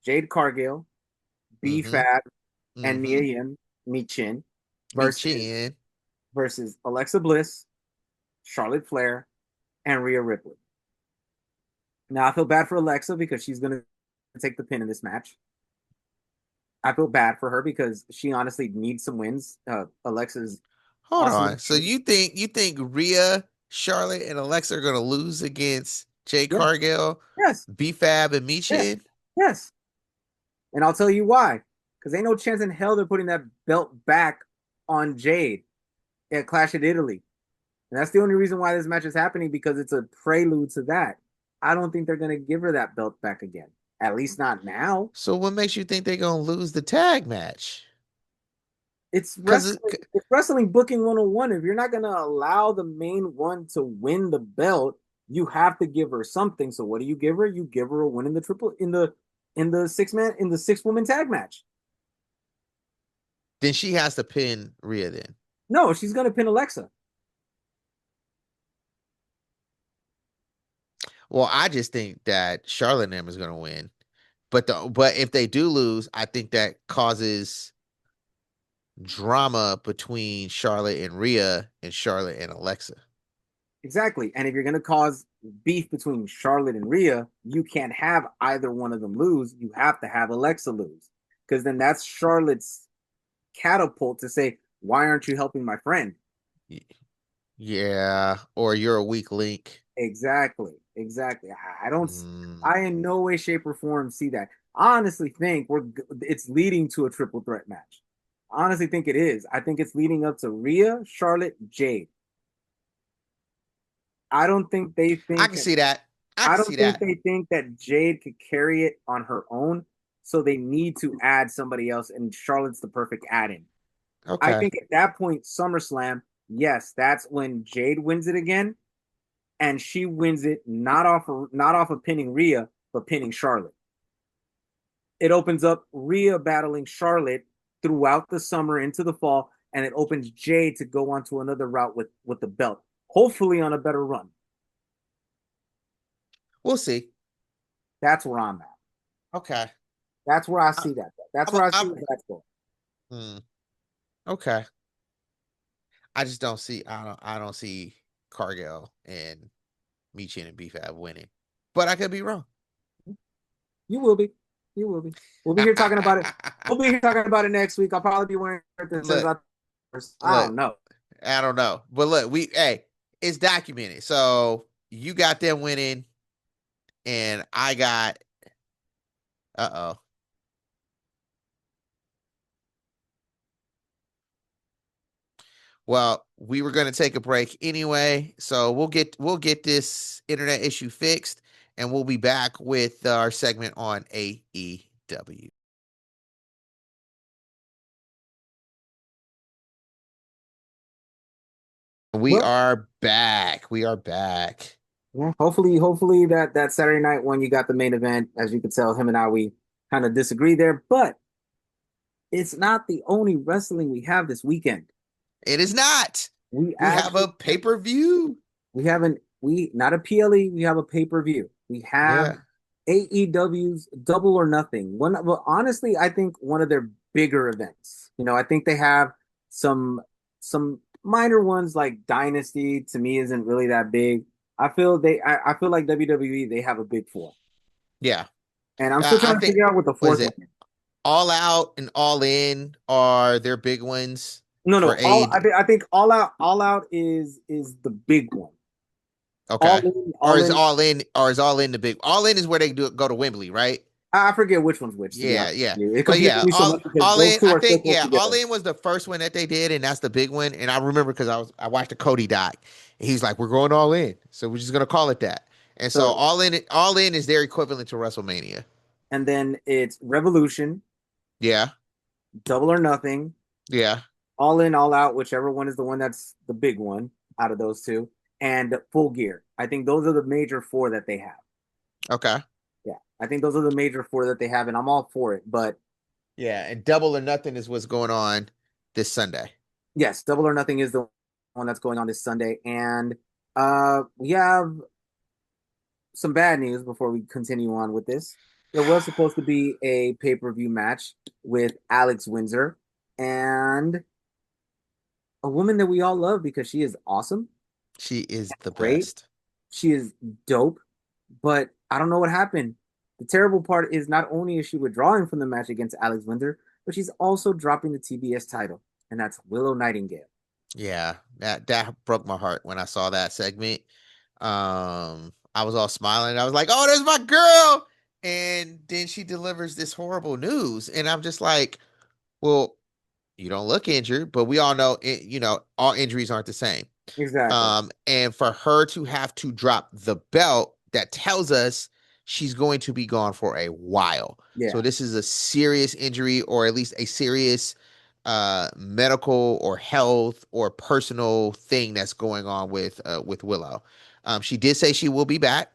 Jade Cargill, B Mm-hmm. Fab, and Mm-hmm. Mi Chin Me versus chin. Alexa Bliss, Charlotte Flair, and Rhea Ripley. Now I feel bad for Alexa because she's gonna take the pin in this match. I feel bad for her because she honestly needs some wins. Alexa's Hold awesome. on. So you think Rhea, Charlotte, and Alexa are gonna lose against Jay Yes, Cargill, yes, B-Fab, and yes, Michin? yes. And I'll tell you why. Because ain't no chance in hell they're putting that belt back on Jade at Clash at Italy. And that's the only reason why this match is happening because it's a prelude to that. I don't think they're going to give her that belt back again. At least not now. So what makes you think they're gonna lose the tag match? It's Because wrestling. It's wrestling booking 101. If you're not going to allow the main one to win the belt, you have to give her something. So what do you give her? You give her a win in the triple in the six woman tag match. then she has to pin Rhea then. No, she's going to pin Alexa. Well, I just think that Charlotte and them is gonna win. But if they do lose, I think that causes drama between Charlotte and Rhea and Charlotte and Alexa. Exactly. And if you're going to cause beef between Charlotte and Rhea, you can't have either one of them lose. You have to have Alexa lose. Because then that's Charlotte's catapult to say, why aren't you helping my friend? Y- Yeah, or you're a weak link. Exactly. Exactly. I don't, Mm. I in no way, shape, or form see that. I honestly think it's leading to a triple threat match. I honestly think it is. I think it's leading up to Rhea, Charlotte, Jade. I don't think they I think can that see that. I I can don't see think that. they think that Jade could carry it on her own. So they need to add somebody else, and Charlotte's the perfect add-in. I Okay. think at that point, SummerSlam, yes, that's when Jade wins it again, and she wins it not off of pinning Rhea, but pinning Charlotte. It opens up Rhea battling Charlotte throughout the summer into the fall, and it opens Jade to go on to another route with the belt, hopefully on a better run. We'll see. That's where I'm at. Okay. That's where I I, see that. That's I'm, where I see I'm, that going. hmm, okay. I just don't see. I don't see Cargill and Michin and BFAB winning, but I could be wrong. You will be. You will be. We'll be here talking about it. We'll be here talking about it next week. I'll probably be wearing it that says Look, I look. don't know. I don't know, but look, hey, it's documented. So you got them winning, and I got. Uh-oh. Well, we were going to take a break anyway, so we'll get this internet issue fixed, and we'll be back with our segment on AEW. We Well, are back. We are back. yeah. Hopefully that Saturday night one you got the main event. As you can tell, him and I we kind of disagree there, but it's not the only wrestling we have this weekend. It is not. We We have a actually pay-per-view. we haven't we not a PLE. We have a pay per view. We have Yeah. AEW's Double or Nothing. Well, honestly, I think one of their bigger events. I think they have some some minor ones like Dynasty. To me, isn't really that big. I feel like WWE they have a big four, Yeah. and I'm still I trying to think figure out what the what is fourth one it? is. All Out and All In are their big ones No, for no, aid. I think All Out is the big one. Okay. All in. Or is All In the big All In is where they go to Wembley, right? I forget which one's which, to be Yeah, honest yeah. with you. It But confuses yeah, me so much because all those in, two I are so think, close yeah, all together. in was the first one that they did, and that's the big one. And I remember because I watched the Cody doc, and he's like, "We're going all in, so we're just gonna call it that." And so So, all in is their equivalent to WrestleMania. and then it's Revolution, Yeah, Double or Nothing, yeah, All In, All Out, whichever one is the one that's the big one out of those two, and Full Gear. I think those are the major four that they have. okay, Yeah, I think those are the major four that they have, and I'm all for it. But yeah. And Double or Nothing is what's going on this Sunday. yes, Double or Nothing is the one that's going on this Sunday, and we have some bad news before we continue on with this. There was supposed to be a pay-per-view match with Alex Windsor and a woman that we all love because she is awesome, She is the great, best. she is dope, but I don't know what happened. The terrible part is not only is she withdrawing from the match against Alex Windsor, but she's also dropping the TBS title, and that's Willow Nightingale. Yeah, that broke my heart when I saw that segment. I was all smiling. I was like, "Oh, there's my girl!" And then she delivers this horrible news, and I'm just like, "Well, you don't look injured, but we all know, all injuries aren't the same." Exactly. And for her to have to drop the belt, that tells us she's going to be gone for a while. So Yeah. this is a serious injury, or at least a serious medical or health or personal thing that's going on with Willow. She did say she will be back,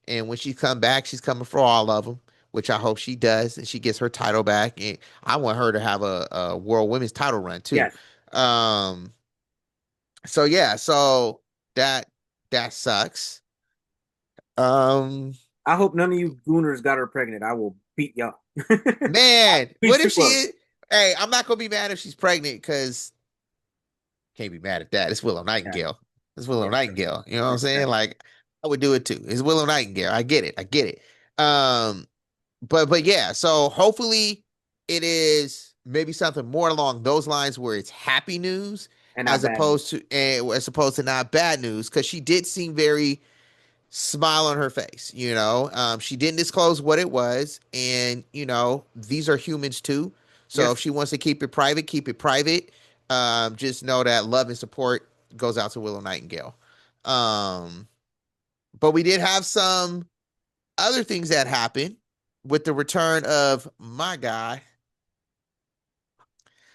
and when she come back, she's coming for all of them, which I hope she does, and she gets her title back. And I want her to have a world women's title run too. Yes. Um, so yeah, so that that sucks. Um, I hope none of you gooners got her pregnant. I will beat y'all. man, what Beat if you she up. is? Hey, I'm not gonna be mad if she's pregnant because can't be mad at that. It's Willow Yeah. Nightingale. It's Willow Yeah. Nightingale. You know what I'm saying? Exactly. Like, I would do it too. It's Willow Nightingale. I get it. I get it. Um, but yeah, so hopefully it is maybe something more along those lines where it's happy news and not bad news. as opposed to not bad news, because she did seem very smile on her face, you know. She didn't disclose what it was, and you know, these are humans too. So if Yes, she wants to keep it private, keep it private. Just know that love and support goes out to Willow Nightingale. Um, but we did have some other things that happened with the return of my guy.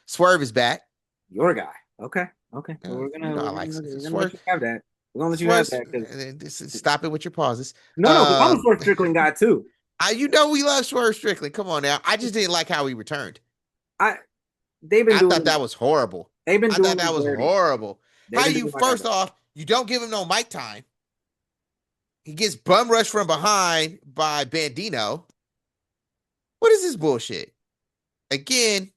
Swerve is back. your guy. Okay, okay. Well, we're You gonna know I we're like gonna we're gonna let Swerve. you have that. We're gonna let you have Swerve. that because Stop it with your pauses. no, because I'm a Um, Swerve Strickland guy too. you know we love Swerve Strickland. Come on now. I just didn't like how he returned. I they've been I doing thought him. that was horrible. They've been I thought doing that him was dirty. horrible. They've How been you doing my guy first dirty. off, you don't give him no mic time. He gets bum rushed from behind by Bandino. What is this bullshit? Again,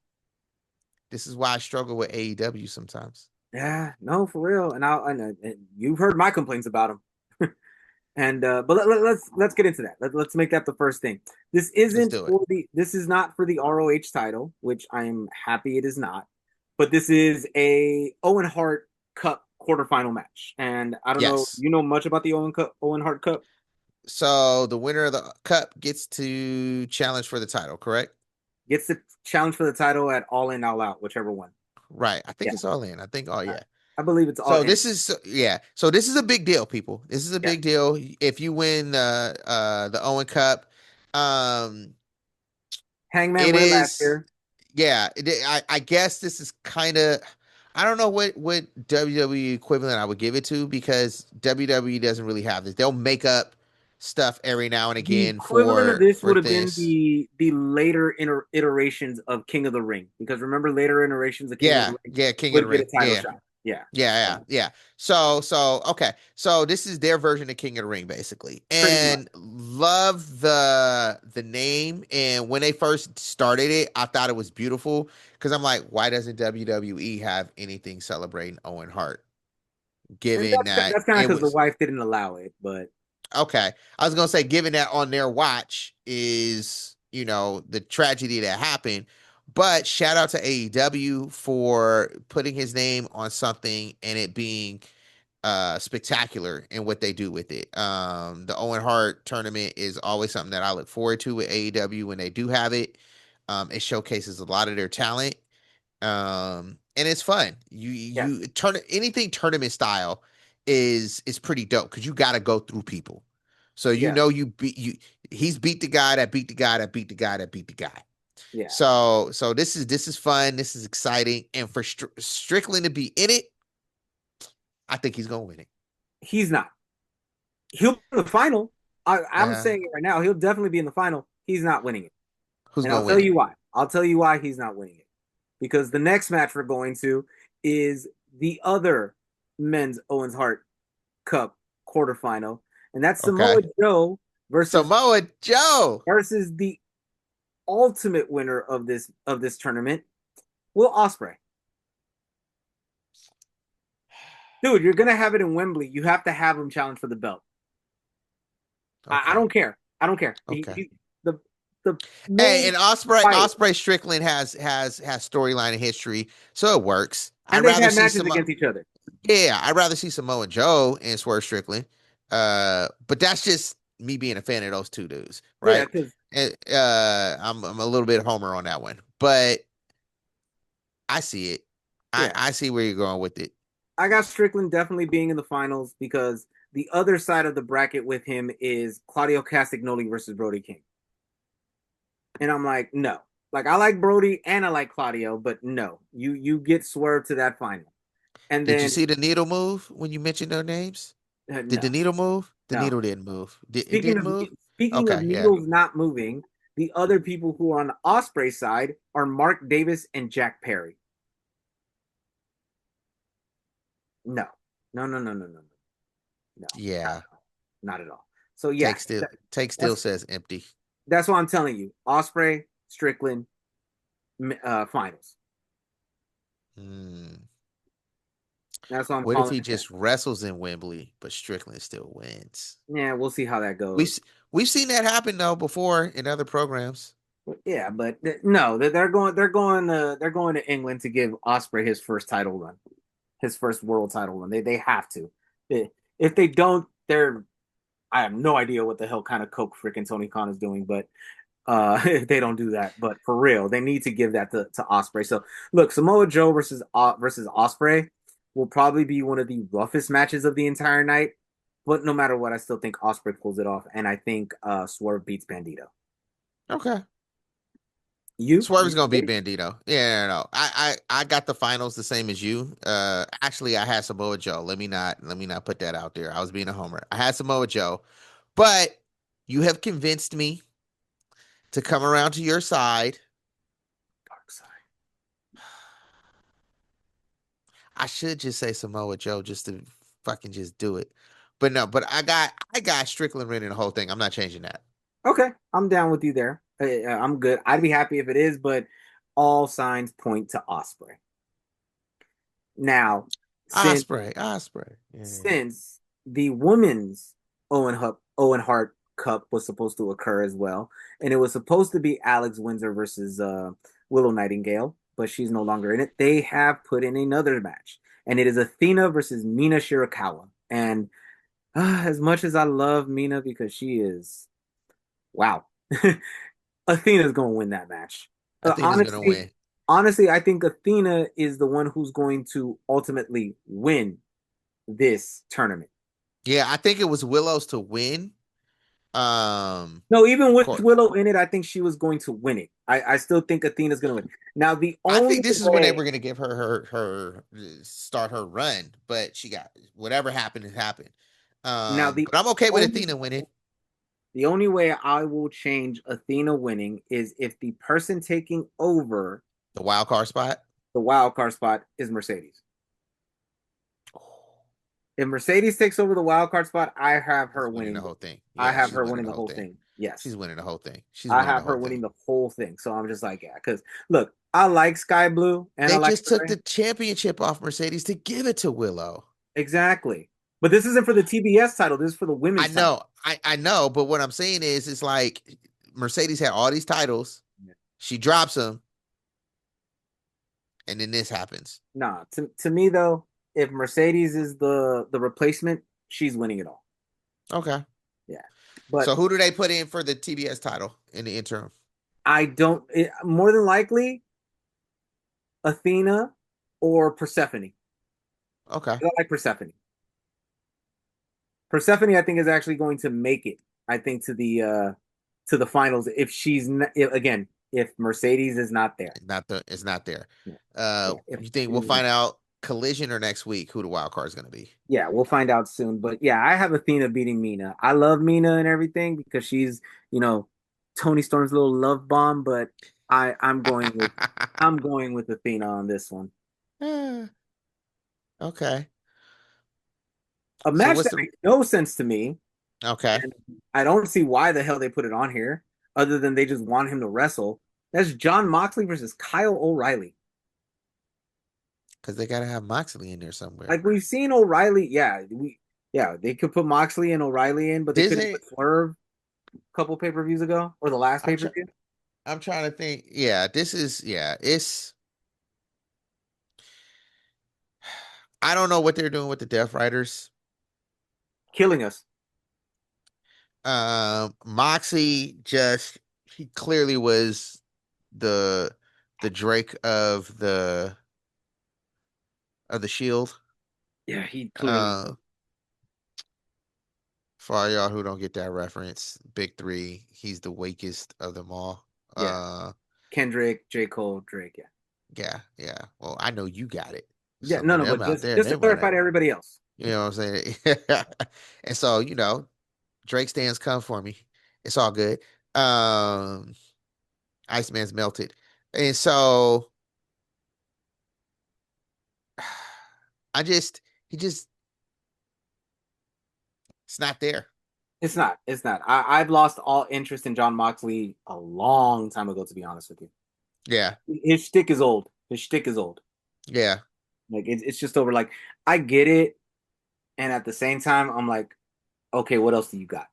this is why I struggle with AEW sometimes. Yeah, no, for real. And you've heard my complaints about him. And but let's get into that. Let's make that the first thing. Let's do it. This is not for the ROH title, which I am happy it is not. But this is a Owen Hart Cup quarterfinal match. And I don't know, Yes. you know much about the Owen Hart Cup? So the winner of the cup gets to challenge for the title, correct? Gets the challenge for the title at All In All Out, whichever one. Right. I think Yeah, it's all in. I think, oh, I, yeah. I believe it's all So in. this is yeah. So this is a big deal, people. This is a Yeah, big deal. If you win the Owen Cup, um, Hangman it win it last is year. yeah. I guess this is kind of I don't know what WWE equivalent I would give it to because WWE doesn't really have this. They'll make up stuff every now and The again equivalent of this for would have been this. the later iterations of King of the Ring, because remember later iterations of King of the Yeah, Ring yeah, King of the would get Ring. a title Yeah, shot. Yeah, yeah, yeah, so yeah. Okay. So this is their version of King of the Ring, basically. pretty much. And love the name. And when they first started it, I thought it was beautiful because I'm like, why doesn't WWE have anything celebrating Owen Hart? And Given that that's kind of it because the was wife didn't allow it, but okay. I was gonna say, given that on their watch is, you know, the tragedy that happened. But shout out to AEW for putting his name on something and it being spectacular in what they do with it. The Owen Hart tournament is always something that I look forward to with AEW when they do have it. It showcases a lot of their talent. And it's fun. yes, You turn anything tournament style is pretty dope because you got to go through people. So you yes, know you beat you. He's beat the guy that beat the guy that beat the guy that beat the guy. yeah. So this is fun. This is exciting, and for Strickland to be in it, I think he's gonna win it. He's not. He'll be in the final. I'm Yeah, saying it right now. He'll definitely be in the final. He's not winning it, who's and I'll gonna tell win it? you why. I'll tell you why he's not winning it. Because the next match we're going to is the other men's Owens Hart Cup quarterfinal, and that's Okay, Samoa Joe versus Samoa Joe. the ultimate winner of this tournament, Will Ospreay. Dude, you're gonna have it in Wembley. You have to have him challenge for the belt. I Okay, don't care. I don't care. okay. The the Hey, main and fight, Osprey Strickland has storyline and history, so it works. and I'd they've rather had see matches some. against each other. Yeah, I'd rather see Samoa Joe and Swerve Strickland. But that's just me being a fan of those two dudes, Yeah, right? because I'm a little bit homer on that one, but I see it. yeah, I see where you're going with it. I got Strickland definitely being in the finals because the other side of the bracket with him is Claudio Castagnoli versus Brody King. And I'm like, no. Like I like Brody and I like Claudio, but no, you get swerved to that final. And Did you then see the needle move when you mentioned their names? Did no, the needle move? The no. needle didn't move. It Speaking didn't of move? speaking of Okay, yeah. needles not moving, the other people who are on the Osprey side are Mark Davis and Jack Perry. No, no, no, Yeah. not at all. So yeah, Take still that's says empty. that's what I'm telling you. Osprey, Strickland, finals. Hmm. That's why I'm What if calling he it that. just wrestles in Wembley, but Strickland still wins? Yeah, we'll see how that We've goes. s- we've seen that happen though before in other programs. Yeah, but no, they're going to England to give Osprey his first title run, his first world title run. They have to. If they don't, they're I have no idea what the hell kind of coke freaking Tony Khan is doing, but if they don't do that. But for real, they need to give that to Osprey. So look, Samoa Joe versus Osprey will probably be one of the roughest matches of the entire night. But no matter what, I still think Osprey pulls it off, and I think Swerve beats Bandito. Okay. You? Swerve's gonna beat Bandito. Yeah, no. I got the finals the same as you. Actually I had Samoa Joe. Let me not put that out there. I was being a homer. I had Samoa Joe, but you have convinced me to come around to your side. Dark side. I should just say Samoa Joe just to fucking just do it. But no, but I got Strickland winning the whole thing. I'm not changing that. Okay, I'm down with you there. I'm good. I'd be happy if it is, but all signs point to Osprey. Now, since Osprey, Osprey. Yeah. since the women's Owen Hart Cup was supposed to occur as well, and it was supposed to be Alex Windsor versus Willow Nightingale, but she's no longer in it. They have put in another match, and it is Athena versus Mina Shirakawa. And as much as I love Mina because she is wow, Athena's going to win that match. Athena's gonna win. Honestly, I think Athena is the one who's going to ultimately win this tournament. Yeah, I think it was Willow's to win. No, even Of with course. Willow in it, I think she was going to win it. I still think Athena's going to win. Now, the I only think this is when they way, were gonna give her start her run, but she got whatever happened has happened. now But I'm okay with only Athena winning the only way I will change Athena winning is if the person taking over the wild card spot. the wild card spot is Mercedes. If Mercedes takes over the wild card spot, I have her She's winning winning. the whole thing. I Yeah, have she's her winning winning the the whole whole thing. thing. Yes. She's winning the whole thing. She's I winning the have her whole winning thing. the whole thing. So I'm just like, yeah, because look, I like Sky Blue and I They like just took the Ray. championship off Mercedes to give it to Willow. Exactly. But this isn't for the TBS title. This is for the I women's title. know, I know, but what I'm saying is, it's like Mercedes had all these titles. Yeah. She drops them, and then this happens. Nah, to me though, if Mercedes is the replacement, she's winning it all. Okay. Yeah. But So who do they put in for the TBS title in the interim? I don't more than likely Athena or Persephone. Okay. I like Persephone. Persephone, I think, is actually going to make it. I think to the finals if she's again if Mercedes is not there. It's not there. Yeah, yeah. If You think we'll Mercedes is not find out collision or next week who the wild card is going to be? yeah, we'll find out soon. But yeah, I have Athena beating Mina. I love Mina and everything because she's you know Tony Storm's little love bomb. But I'm going with Athena on this one. Okay. A So match what's that the makes no sense to me, okay? and I don't see why the hell they put it on here, other than they just want him to wrestle. That's John Moxley versus Kyle O'Reilly. Because they got to have Moxley in there somewhere. Like we've seen O'Reilly, yeah, they could put Moxley and O'Reilly in, but they couldn't Disney. put Swerve a couple pay-per-views ago or the last I'm try, pay-per-view. I'm trying to think. Yeah, this is it's. I don't know what they're doing with the Death Riders. Killing us. Moxie just he clearly was the the Drake of the Shield. Yeah, he clearly Uh, for all y'all who don't get that reference, Big Three, he's the weakest of them all. yeah. Uh, Kendrick, J. Cole, Drake, yeah. yeah, yeah. Well, I know you got it. Yeah, Some no, of no, them but out just there, just they to might clarify not. to everybody else. You know what I'm saying? And so, Drake stands come for me. It's all good. Um, Iceman's melted. And so I just he just it's not there. It's not. It's not. I've lost all interest in John Moxley a long time ago, to be honest with you. Yeah. His shtick is old. His shtick is old. Yeah. Like it's just over. Like I get it, and at the same time, I'm like, okay, what else do you got?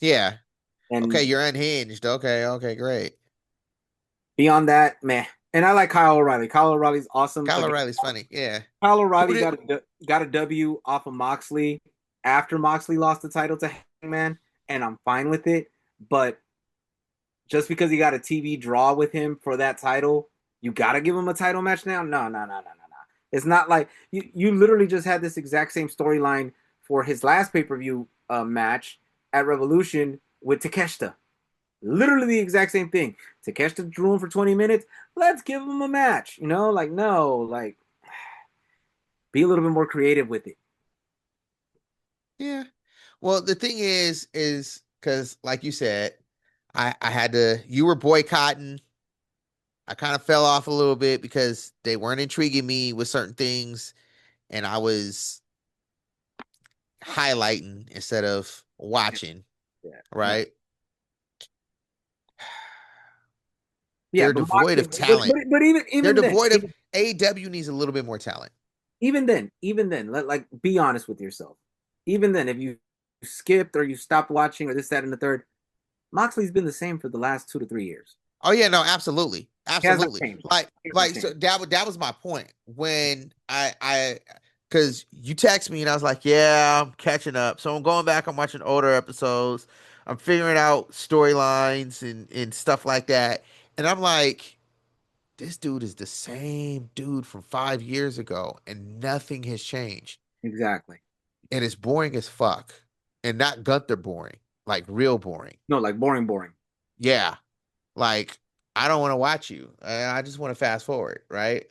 Yeah. Okay, And you're unhinged. Okay, okay, great. beyond that, meh. And I like Kyle O'Reilly. Kyle O'Reilly's awesome. Kyle Again, O'Reilly's funny. Yeah. Kyle Who O'Reilly did got a W off of Moxley after Moxley lost the title to Hangman, and I'm fine with it. But just because he got a TV draw with him for that title, you got to give him a title match now? No, no, no, no, no, no. It's not like you literally just had this exact same storyline for his last pay per view match at Revolution with Takeshita. Literally the exact same thing. Takeshita drew him for 20 minutes. Let's give him a match. You know, like, no, like, be a little bit more creative with it. Yeah. Well, the thing is because like you said, I had to you were boycotting. I kind of fell off a little bit because they weren't intriguing me with certain things, and I was highlighting instead of watching, Yeah, no. right? Yeah, They're but devoid Moxley, of talent. but even They're even then, devoid of AEW needs a little bit more talent. even then, like be honest with yourself. Even then, if you skipped or you stopped watching or this, that, and the third, Moxley's been the same for the last 2 to 3 years. Oh yeah, no, absolutely. He has not Absolutely. changed. He has not Like so changed. that was my point. When I cuz you text me and I was like, "Yeah, I'm catching up." So I'm going back, I'm watching older episodes. I'm figuring out storylines and stuff like that. And I'm like, this dude is the same dude from 5 years ago and nothing has changed. Exactly. And it's boring as fuck. And not Gunther boring, like real boring. No, like boring, boring. Yeah. Like, I don't want to watch you. I just want to fast forward, right?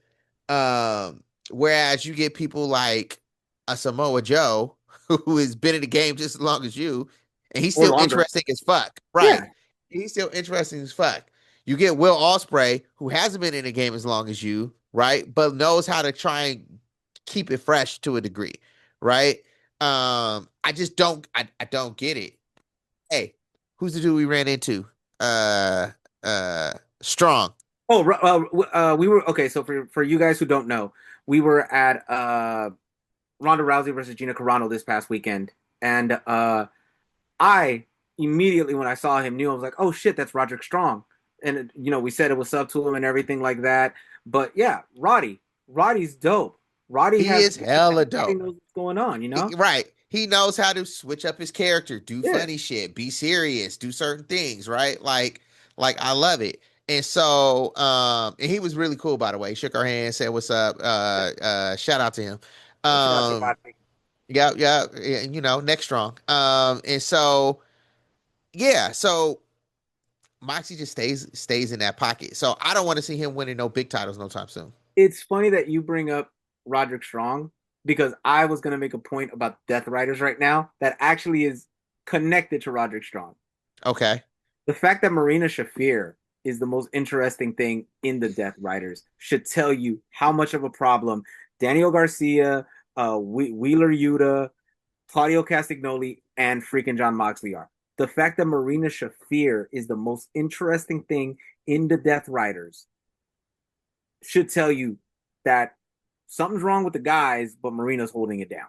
Whereas you get people like a Samoa Joe who has been in the game just as long as you, and he's Or still longer. interesting as fuck. Right. Yeah, He's still interesting as fuck. You get Will Ospreay, who hasn't been in the game as long as you, right? But knows how to try and keep it fresh to a degree, right? I just I don't get it. Hey, who's the dude we ran into? Uh, Strong. Oh, we were okay. So for you guys who don't know, we were at Ronda Rousey versus Gina Carano this past weekend, and I immediately when I saw him knew I was like, oh shit, that's Roderick Strong, and you know we said it was up to him and everything like that. But yeah, Roddy's dope. Roddy He has is hella Roddy dope. knows what's going on, you know? Right. He knows how to switch up his character, do Yeah, funny shit, be serious, do certain things, right? Like I love it. And so and he was really cool by the way. He shook our hand, said what's up. yeah. Shout out to him. Shout out to Um Roddy. yeah, yeah, you know, next strong. And so yeah, so Moxie just stays in that pocket. So I don't want to see him winning no big titles no time soon. It's funny that you bring up Roderick Strong because I was gonna make a point about Death Riders right now that actually is connected to Roderick Strong. Okay. The fact that Marina Shafir is the most interesting thing in the Death Riders should tell you how much of a problem Daniel Garcia, Wheeler Yuta, Claudio Castagnoli, and freaking John Moxley are. The fact that Marina Shafir is the most interesting thing in the Death Riders should tell you that something's wrong with the guys, but Marina's holding it down.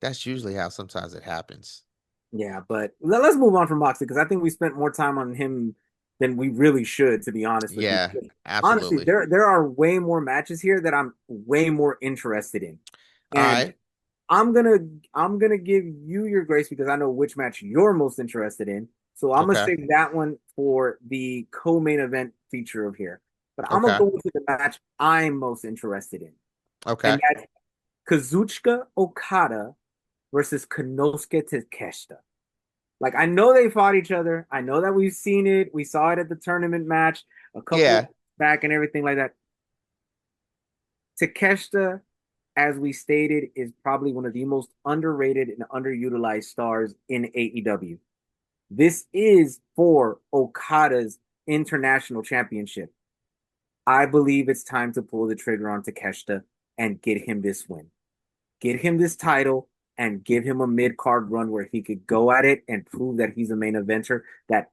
That's usually how sometimes it happens. Yeah, but let's move on from Moxley because I think we spent more time on him than we really should, to be honest with you. Yeah, Honestly, absolutely. there are way more matches here that I'm way more interested in, All and right. I'm gonna I'm gonna give you your grace because I know which match you're most interested in. So I'm gonna Okay. save that one for the co-main event feature of here. But I'm gonna Okay. go into the match I'm most interested in, and Okay. that's Kazuchika Okada versus Konosuke Takeshita. Like I know they fought each other. I know that we've seen it. We saw it at the tournament match a couple of Yeah, back and everything like that. Takeshita, as we stated, is probably one of the most underrated and underutilized stars in AEW. This is for Okada's international championship. I believe it's time to pull the trigger on Takeshita and get him this win. Get him this title and give him a mid card run where he could go at it and prove that he's a main eventer that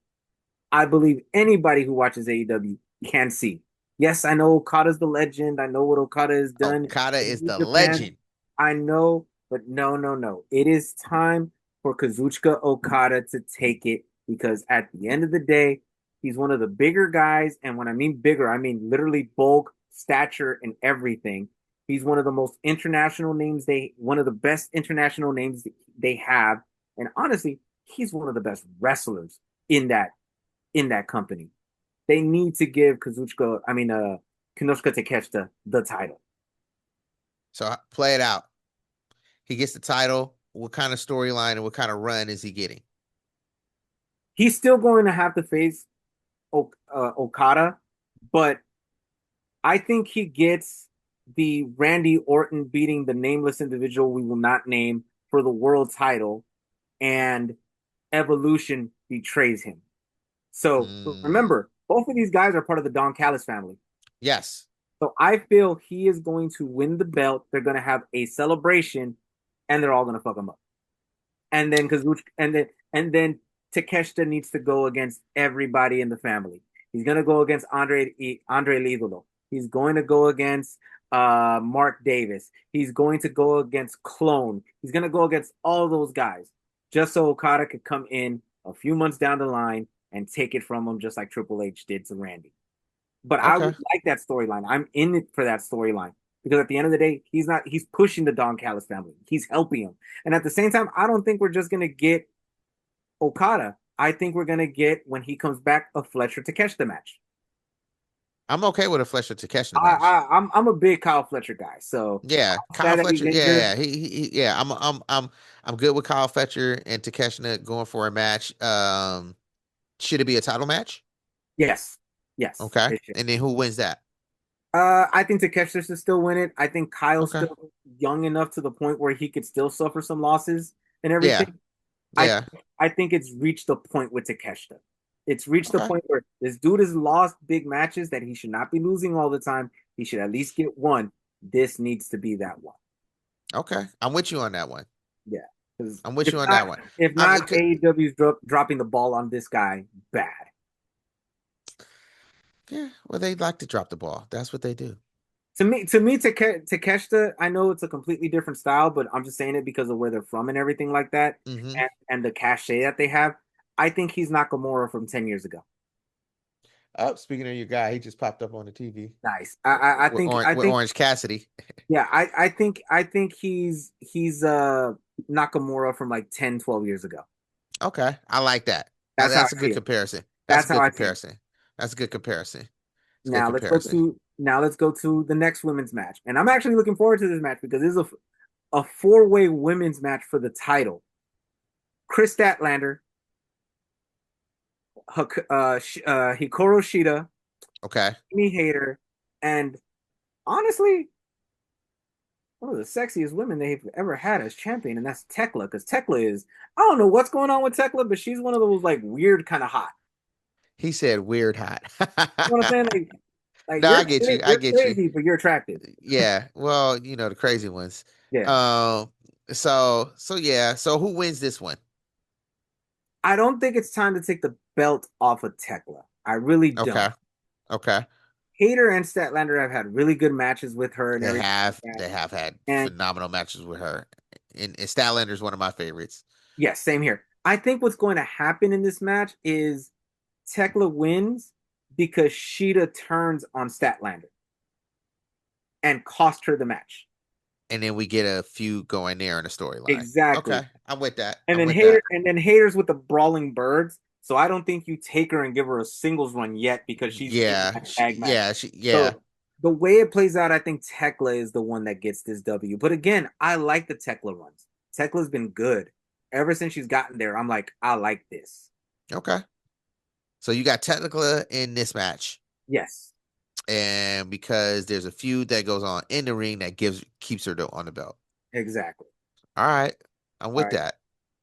I believe anybody who watches AEW can see. Yes, I know Okada's the legend. I know what Okada has done Okada in is New the Japan. legend. I know, but no, no, no. It is time for Kazuchika Okada to take it because at the end of the day, he's one of the bigger guys. And when I mean bigger, I mean literally bulk, stature, and everything. He's one of the most international names one of the best international names they have. And honestly, he's one of the best wrestlers in that company. They need to give Kinoshika Takeshita the title. So play it out. He gets the title. What kind of storyline and what kind of run is he getting? He's still going to have to face Okada, but I think he gets the Randy Orton beating the nameless individual we will not name for the world title, and Evolution betrays him. So Mm, remember, both of these guys are part of the Don Callis family. yes. So I feel he is going to win the belt. They're going to have a celebration, and they're all going to fuck him up. And then Takeshita needs to go against everybody in the family. He's gonna go against Andre Lidolo. He's going to go against Mark Davis. He's going to go against Clone. He's gonna go against all those guys, just so Okada could come in a few months down the line and take it from him, just like Triple H did to Randy. But I would Okay. like that storyline. I'm in it for that storyline because at the end of the day, he's pushing the Don Callis family. He's helping him. And at the same time, I don't think we're just gonna get Okada. I think we're gonna get when he comes back a Fletcher to catch the match. I'm okay with a Fletcher to catch the I, match. I'm a big Kyle Fletcher guy, so Yeah, Kyle sad that he's Fletcher. injured. Yeah, yeah. Yeah. I'm good with Kyle Fletcher and Takeshita going for a match. Should it be a title match? Yes, yes, Okay. it should. And then who wins that? I think Takeshita should still win it. I think Kyle's Okay. still young enough to the point where he could still suffer some losses and Yeah. everything. I Yeah. I think it's reached the point with Takeshita. It's reached the Okay. point where this dude has lost big matches that he should not be losing all the time. He should at least get one. This needs to be that one. Okay. I'm with you on that one. Yeah, because I'm with if you on that not, one. if I'm not, AEW's dropping the ball on this guy bad. yeah, well, they like to drop the ball. That's what they do. Takeshita, I know it's a completely different style, but I'm just saying it because of where they're from and everything like that, Hmm. and the cachet that they have. I think he's Nakamura from 10 years ago. Oh, speaking of your guy, he just popped up on the TV Nice. I with think I think Orange Cassidy. Yeah, I think he's Nakamura from like 10, 12 years ago. Okay, I like that. That's how That's a I see good it. comparison. That's a That's how good I see it. comparison. That's a good comparison. It's a good Now let's go comparison. to now let's go to the next women's match. And I'm actually looking forward to this match because this is a four-way women's match for the title. Chris Statlander, Hikaru Shida, Okay. Amy Hayter, and honestly, one of the sexiest women they've ever had as champion, and that's Tekla. Because Tekla is, I don't know what's going on with Tekla, but she's one of those like weird kind of hot. He said weird hot. You know what I'm saying? Like No, I get you. I you're get you. crazy, but you're attractive. Yeah. Well, the crazy ones. Yeah. Um. So yeah. So who wins this one? I don't think it's time to take the belt off of Tekla. I really Okay. don't. Okay. Hater and Statlander have had really good matches with her and They everything like have that. they have had And phenomenal matches with her. And Statlander is one of my favorites. yes, same here. I think what's going to happen in this match is Tekla wins because Sheeta turns on Statlander and cost her the match. And then we get a feud going there in the storyline. Exactly. Okay. I'm with that. And I'm then with that. haters with the brawling birds. So I don't think you take her and give her a singles run yet because she's in Yeah. that tag match. Yeah. So the way it plays out, I think Tekla is the one that gets this W. But again, I like the Tekla runs. Tekla's been good ever since she's gotten there. I'm like, I like this. Okay. So you got Technical in this match. Yes, And because there's a feud that goes on in the ring that keeps her on the belt. exactly. All right. I'm All with right. that.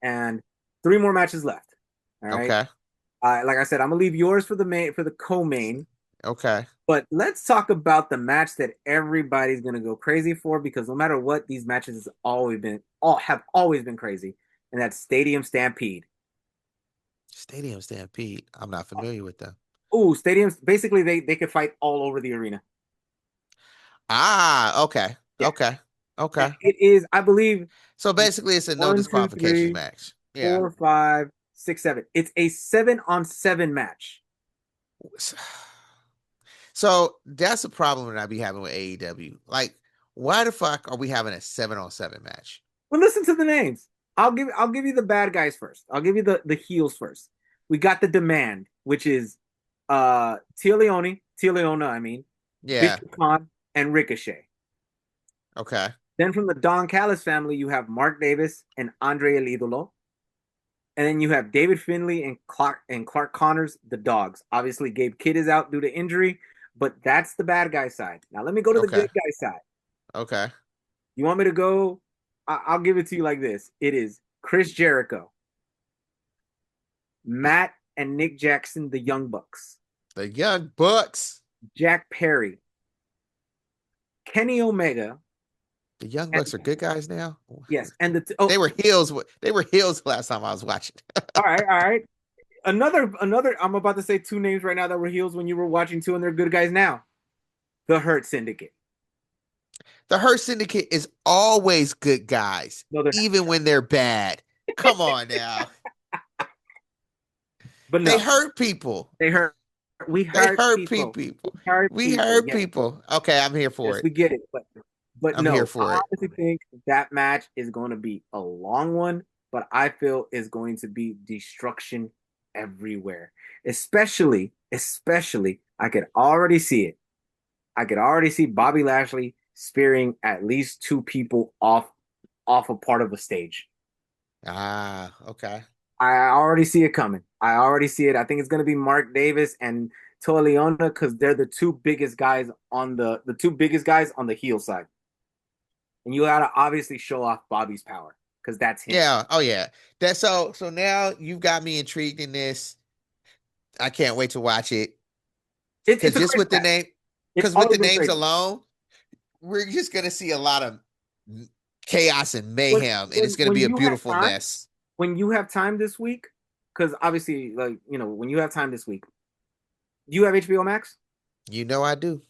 And three more matches left. All right. Okay. Like I said, I'm gonna leave yours for the co-main. Okay. But let's talk about the match that everybody's gonna go crazy for because no matter what, these matches have always been crazy, and that's Stadium Stampede. Stadium Stampede. I'm not familiar with them. Ooh, stadiums. Basically, they could fight all over the arena. Ah, okay. Yeah, Okay. and Okay. it is. I believe So basically it's a no one, two, disqualifications three, match. Yeah. 4, 5, 6, 7. It's a 7-on-7 match. So that's a problem that I be having with AEW. Like, why the fuck are we having a 7-on-7 match? But listen to the names. I'll give you the bad guys first. I'll give you the heels first. We got the Demand, which is Tileona, I mean, Yeah. Bishop Khan, and Ricochet. Okay. Then from the Don Callis family, you have Mark Davis and Andre El Idolo. And then you have David Finley and Clark Connors, the dogs. Obviously, Gabe Kidd is out due to injury, but that's the bad guy side. Now let me go to the Okay. good guy side. Okay. You want me to go? I'll give it to you like this. It is Chris Jericho, Matt and Nick Jackson, the Young Bucks, The Young Bucks. Jack Perry, Kenny Omega, The Young and Bucks are good guys now. yes, and They were heels. They were heels last time I was watching. all right, all right. Another. I'm about to say two names right now that were heels when you were watching two, and they're good guys now. The Hurt Syndicate. The Hurt Syndicate is always good guys, No, they're not. even when they're bad. Come on now. But They no, hurt people. they hurt. We They hurt hurt people. We people. hurt We people. hurt Yes, people. Okay, I'm here for yes, it. we get it. But I'm here no, for I it. honestly think that match is going to be a long one, but I feel is going to be destruction everywhere. Especially, I could already see it. I could already see Bobby Lashley spearing at least two people off a part of a stage. Ah, okay. I already see it coming. I already see it. I think it's going to be Mark Davis and Toleona because they're the two biggest guys on the two biggest guys on the heel side. And you got to obviously show off Bobby's power because that's him. Yeah. Oh yeah. That's so now you've got me intrigued in this. I can't wait to watch it. Cause It's a just crazy with the match. name, It's because with always the been names crazy. alone, we're just gonna see a lot of chaos and When mayhem, and it's when gonna when be a you have beautiful time, mess. when you have time this week, because obviously, when you have time this week, do you have HBO Max? You know I do.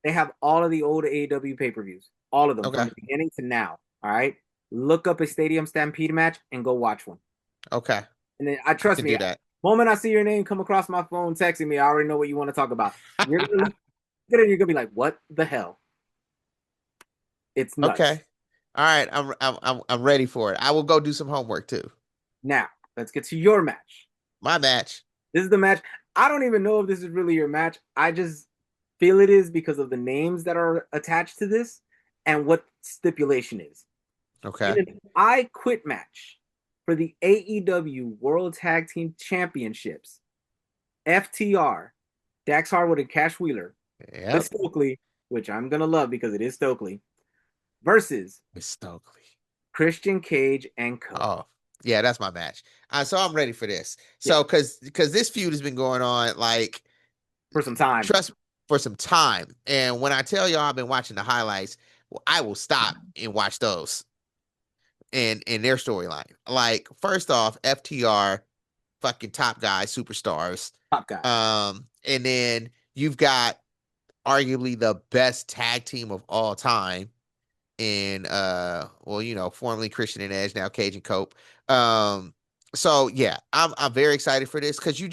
They have all of the old AEW pay-per-views, all of them from Okay. the beginning to now. All right, look up a Stadium Stampede match and go watch one. Okay. And then I I trust can me, do that. moment I see your name come across my phone texting me, I already know what you want to talk about. You're gonna look at it and you're gonna be like, "What the hell?" It's nuts. Okay. All right. I'm ready for it. I will go do some homework too. Now, let's get to your match. My match. This is the match. I don't even know if this is really your match. I just feel it is because of the names that are attached to this and what stipulation is. In Okay. an I Quit match for the AEW World Tag Team Championships, FTR, Dax Harwood and Cash Wheeler with Yep. Stokely, which I'm gonna love because it is Stokely, versus Miss Stokely. Christian Cage and Co. Oh, yeah, that's my match. So I'm ready for this. Yeah, So because this feud has been going on like for some time. trust for some time, and when I tell y'all I've been watching the highlights, well, I will stop and watch those and their storyline. Like first off, FTR, fucking top guys, superstars. Top guys. And then you've got arguably the best tag team of all time in well, formerly Christian and Edge, now Cage and Cope. Um so yeah, I'm very excited for this because you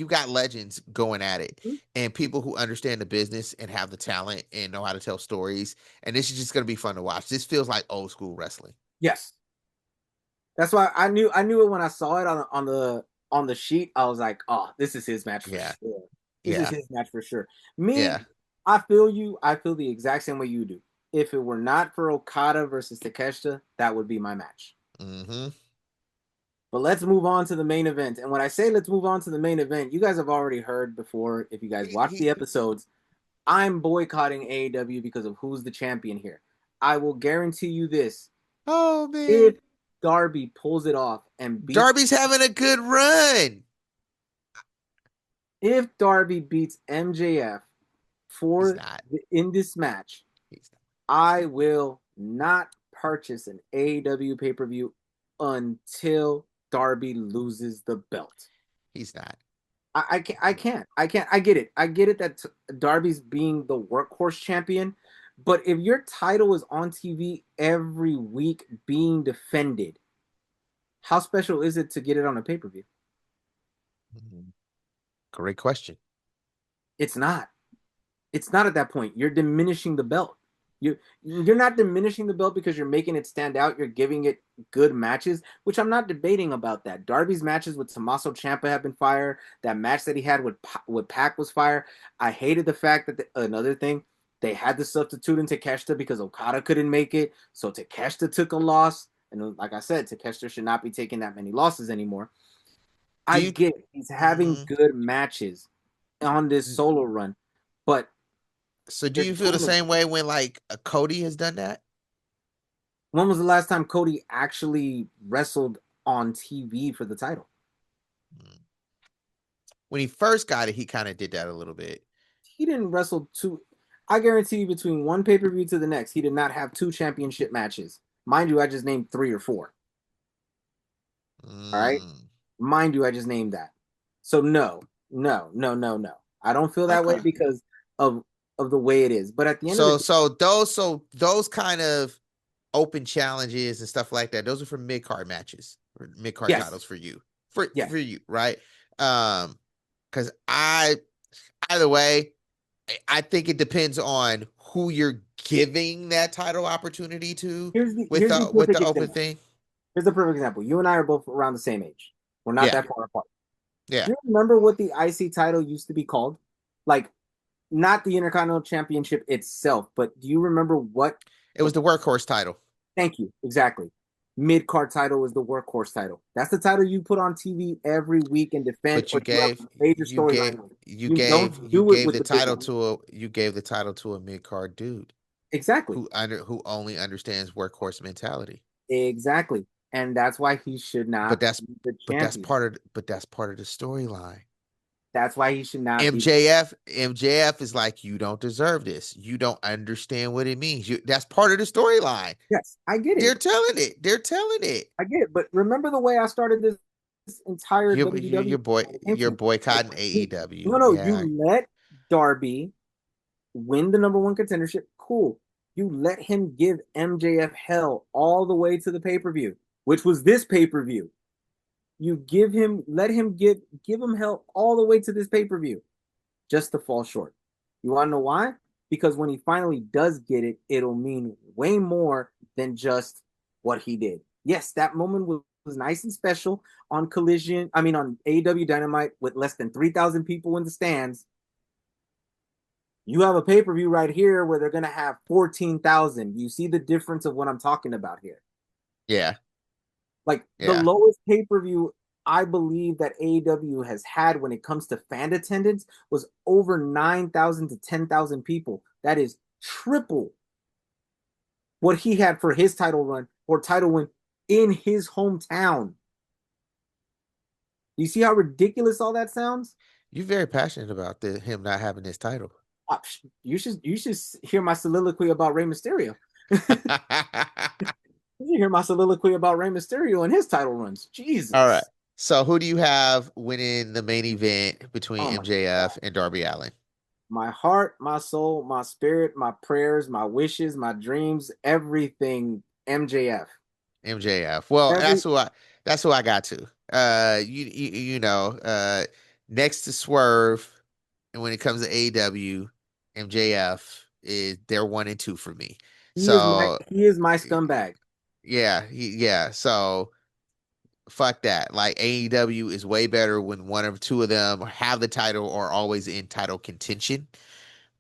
got legends going at it and people who understand the business and have the talent and know how to tell stories. And this is just gonna be fun to watch. This feels like old school wrestling. Yes. That's why I knew it when I saw it on the sheet. I was like, oh, this is his match for Yeah, sure. This is yeah, his match for sure. Me, yeah. I feel you. I feel the exact same way you do. If it were not for Okada versus Takeshita, that would be my match. Mm-hmm. But let's move on to the main event. And when I say let's move on to the main event, you guys have already heard before. If you guys He, watch he, the episodes, I'm boycotting AEW because of who's the champion here. I will guarantee you this: oh man. if Darby pulls it off and beats Darby's having a good run. if Darby beats MJF He's for not. in this match, He's not. I will not purchase an AEW pay-per-view until Darby loses the belt. He's not. I can't. I get it. I get it that Darby's being the workhorse champion, but if your title is on TV every week being defended, how special is it to get it on a pay per view? Mhm. Great question. It's not. It's not at that point. You're diminishing the belt. You're not diminishing the belt because you're making it stand out. You're giving it good matches, which I'm not debating about that. Darby's matches with Tommaso Ciampa have been fire. That match that he had with Pac was fire. I hated the fact that another thing they had to substitute in Takeshita because Okada couldn't make it, so Takeshita took a loss. And like I said, Takeshita should not be taking that many losses anymore. Do I you? get it. He's having Mhm. good matches on this solo run, but So do they're you feel the tournament. same way when like a Cody has done that? When was the last time Cody actually wrestled on TV for the title? Mm. When he first got it, he kind of did that a little bit. He didn't wrestle two. I guarantee you, between one pay per view to the next, he did not have two championship matches. Mind you, I just named three or four. All right. Mm. Mind you, I just named that. So no, no, no, no, no. I don't feel that way Okay. because of of the way it is. But at the end of the So day, so those kind of open challenges and stuff like that, those are for mid card matches or mid card yes, titles for you. For yes. for you, right? Because I either way, I think it depends on who you're giving that title opportunity to Here's the with perfect the open example. thing. Here's the perfect example. You and I are both around the same age. We're not Yeah, that far apart. yeah. Do you remember what the IC title used to be called? Like, not the Intercontinental Championship itself, but do you remember what It the was the workhorse title, thank you, exactly. Mid card title is the workhorse title. That's the title you put on TV every week and defend, but or you have a major storyline with. You don't do it with the big one. you gave the title to a mid card dude Exactly. who only understands workhorse mentality. Exactly. And that's why he should But not that's be the champion. but that's part of the storyline. That's why he should not be. MJF is like, you don't deserve this. You don't understand what it means. That's part of the storyline. Yes, I get it. They're telling it. They're telling it. I get it. But remember the way I started this entire WDW You're conversation? boycotting AEW. No, Yeah. you let Darby win the number one contendership. Cool. You let him give MJF hell all the way to the pay per view, which was this pay per view. You let him give him hell all the way to this pay per view, just to fall short. You want to know why? Because when he finally does get it, it'll mean way more than just what he did. Yes, that moment was nice and special on Collision. I mean, on AEW Dynamite with less than 3,000 people in the stands. You have a pay per view right here where they're going to have 14,000. You see the difference of what I'm talking about here. Yeah. Like the Yeah. lowest pay per view I believe that AEW has had when it comes to fan attendance was over 9,000 to 10,000 people. That is triple what he had for his title run or title win in his hometown. Do you see how ridiculous all that sounds? You're very passionate about him not having this title. You should hear my soliloquy about Rey Mysterio. You hear my soliloquy about Rey Mysterio and his title runs. All right. Jesus. So who do you have winning the main event between Oh my MJF God. and Darby Allin? My heart, my soul, my spirit, my prayers, my wishes, my dreams, everything. MJF. MJF. Well, Every that's who I got to. You know, next to Swerve, and when it comes to AEW, MJF is they're 1 and 2 for me. So he is my scumbag. yeah. So fuck that. Like AEW is way better when one or two of them have the title or always in title contention.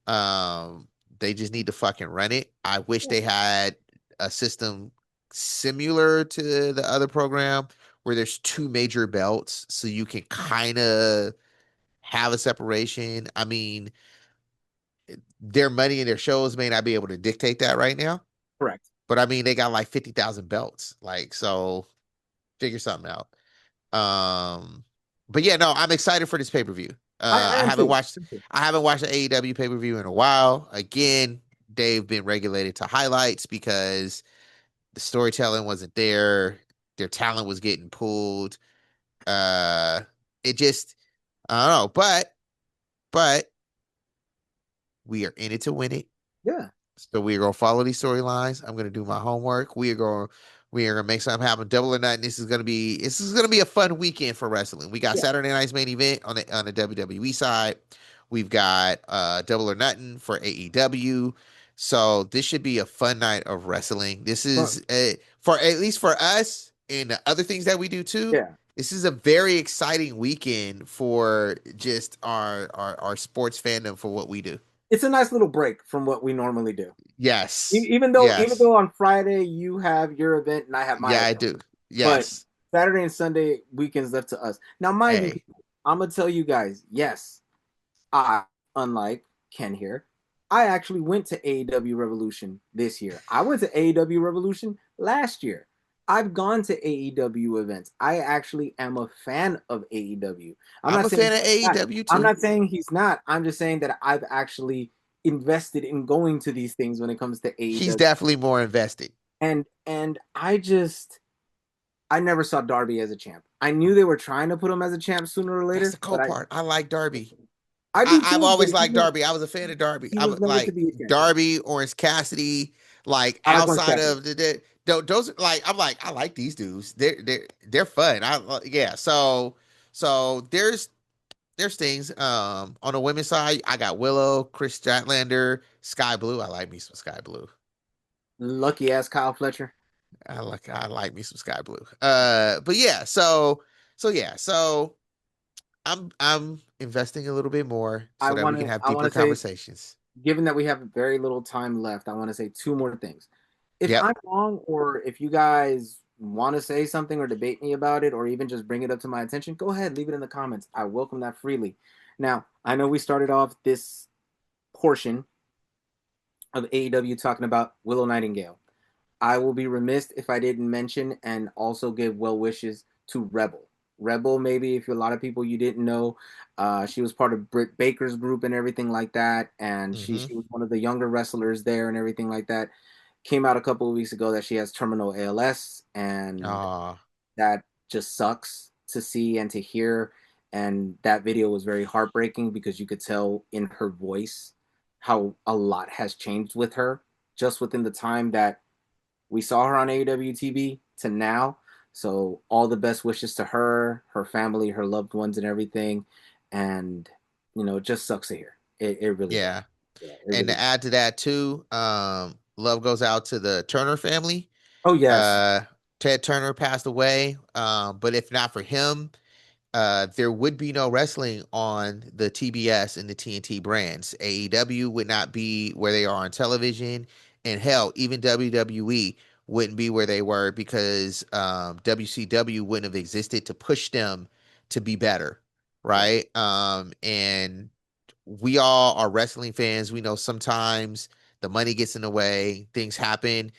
Um, they just need to fucking run it. I wish they had a system similar to the other program where there's two major belts so you can kind of have a separation. I mean, their money and their shows may not be able to dictate that right now, Correct. but I mean, they got like 50,000 belts. Like, so figure something out. Um, but yeah, no, I'm excited for this pay-per-view. I am too. I haven't watched the AEW pay-per-view in a while. Again, they've been regulated to highlights because the storytelling wasn't there. Their talent was getting pulled. Uh, it just I don't know, but we are in it to win it. Yeah. So we are gonna follow these storylines. I'm gonna do my homework. We are gonna make something happen. Double or nothing. This is gonna be a fun weekend for wrestling. We got Yeah. Saturday night's main event on the WWE side. We've got Double or Nothing for AEW. So this should be a fun night of wrestling. This Well, is for at least for us and the other things that we do too. yeah. This is a very exciting weekend for just our sports fandom for what we do. It's a nice little break from what we normally do. Yes. Even Yes. though on Friday you have your event and I have my Yeah, I event, do. but Yes. Saturday and Sunday weekends left to us. Now, mind you, Hey, I'm gonna tell you guys, yes, I, unlike Ken here, I actually went to AEW Revolution this year. I went to AEW Revolution last year. I've gone to AEW events. I actually am a fan of AEW. I'm I'm not a saying fan of he's not. AEW I'm too. not saying he's not. I'm just saying that I've actually invested in going to these things when it comes to He's AEW. definitely more invested. And I never saw Darby as a champ. I knew they were trying to put him as a champ sooner or That's later, the but cool part. I like Darby. I do I've too, but always liked Darby. I was a fan of Darby. he I'm was never to like be a champion. Darby, Orange Cassidy, like I like Orange outside Cassidy. of those like I'm like I like these dudes. They're fun. Yeah. So there's things on the women's side. I got Willow, Chris Statlander, Sky Blue. I like me some Sky Blue. Lucky ass Kyle Fletcher. I like me some Sky Blue. But yeah, so I'm investing a little bit more I so that we want can to have I want deeper to say, conversations. given that we have very little time left, I want to say two more things. If Yep. I'm wrong, or if you guys want to say something or debate me about it, or even just bring it up to my attention, go ahead, leave it in the comments. I welcome that freely. Now, I know we started off this portion of AEW talking about Willow Nightingale. I will be remiss if I didn't mention and also give well wishes to Rebel. Rebel, maybe if you're a lot of people you didn't know, she was part of Britt Baker's group and everything like that, and Mm-hmm. she was one of the younger wrestlers there and everything like that. Came out a couple of weeks ago that she has terminal ALS, and Ah, that just sucks to see and to hear. And that video was very heartbreaking because you could tell in her voice how a lot has changed with her just within the time that we saw her on AEW TV to now. So all the best wishes to her, her family, her loved ones, and everything. And it just sucks to hear. It really does. yeah. Yeah, it And really to does. add to that too, love goes out to the Turner family. Oh yes, Uh, Ted Turner passed away. But if not for him, there would be no wrestling on the TBS and the TNT brands. AEW would not be where they are on television, and hell, even WWE wouldn't be where they were because WCW wouldn't have existed to push them to be better, right. right? And we all are wrestling fans. We know sometimes the money gets in the way, things happen.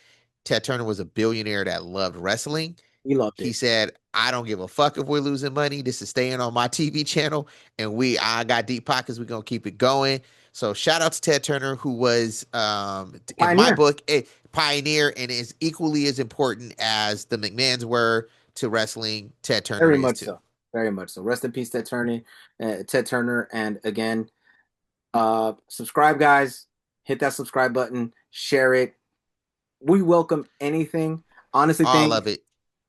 Ted Turner was a billionaire that loved wrestling. We loved He it. said, I don't give a fuck if we're losing money. This is staying on my TV channel. And I got deep pockets. We're gonna keep it going. So shout out to Ted Turner, who was in my Pioneer. book a pioneer and is equally as important as the McMahons were to wrestling. Ted Turner Very is much too. so. Very much so. Rest in peace, Ted Turner. Ted Turner. And again, subscribe, guys. Hit that subscribe button. Share it. We welcome anything. Honestly, All think of it.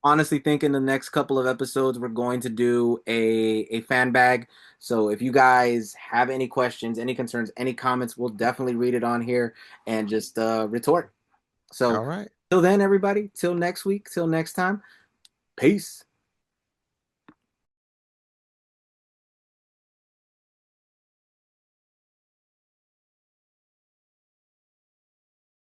honestly think in the next couple of episodes we're going to do a fan bag. So if you guys have any questions, any concerns, any comments, we'll definitely read it on here and just retort. All So right. till then, everybody, till next week, till next time, peace.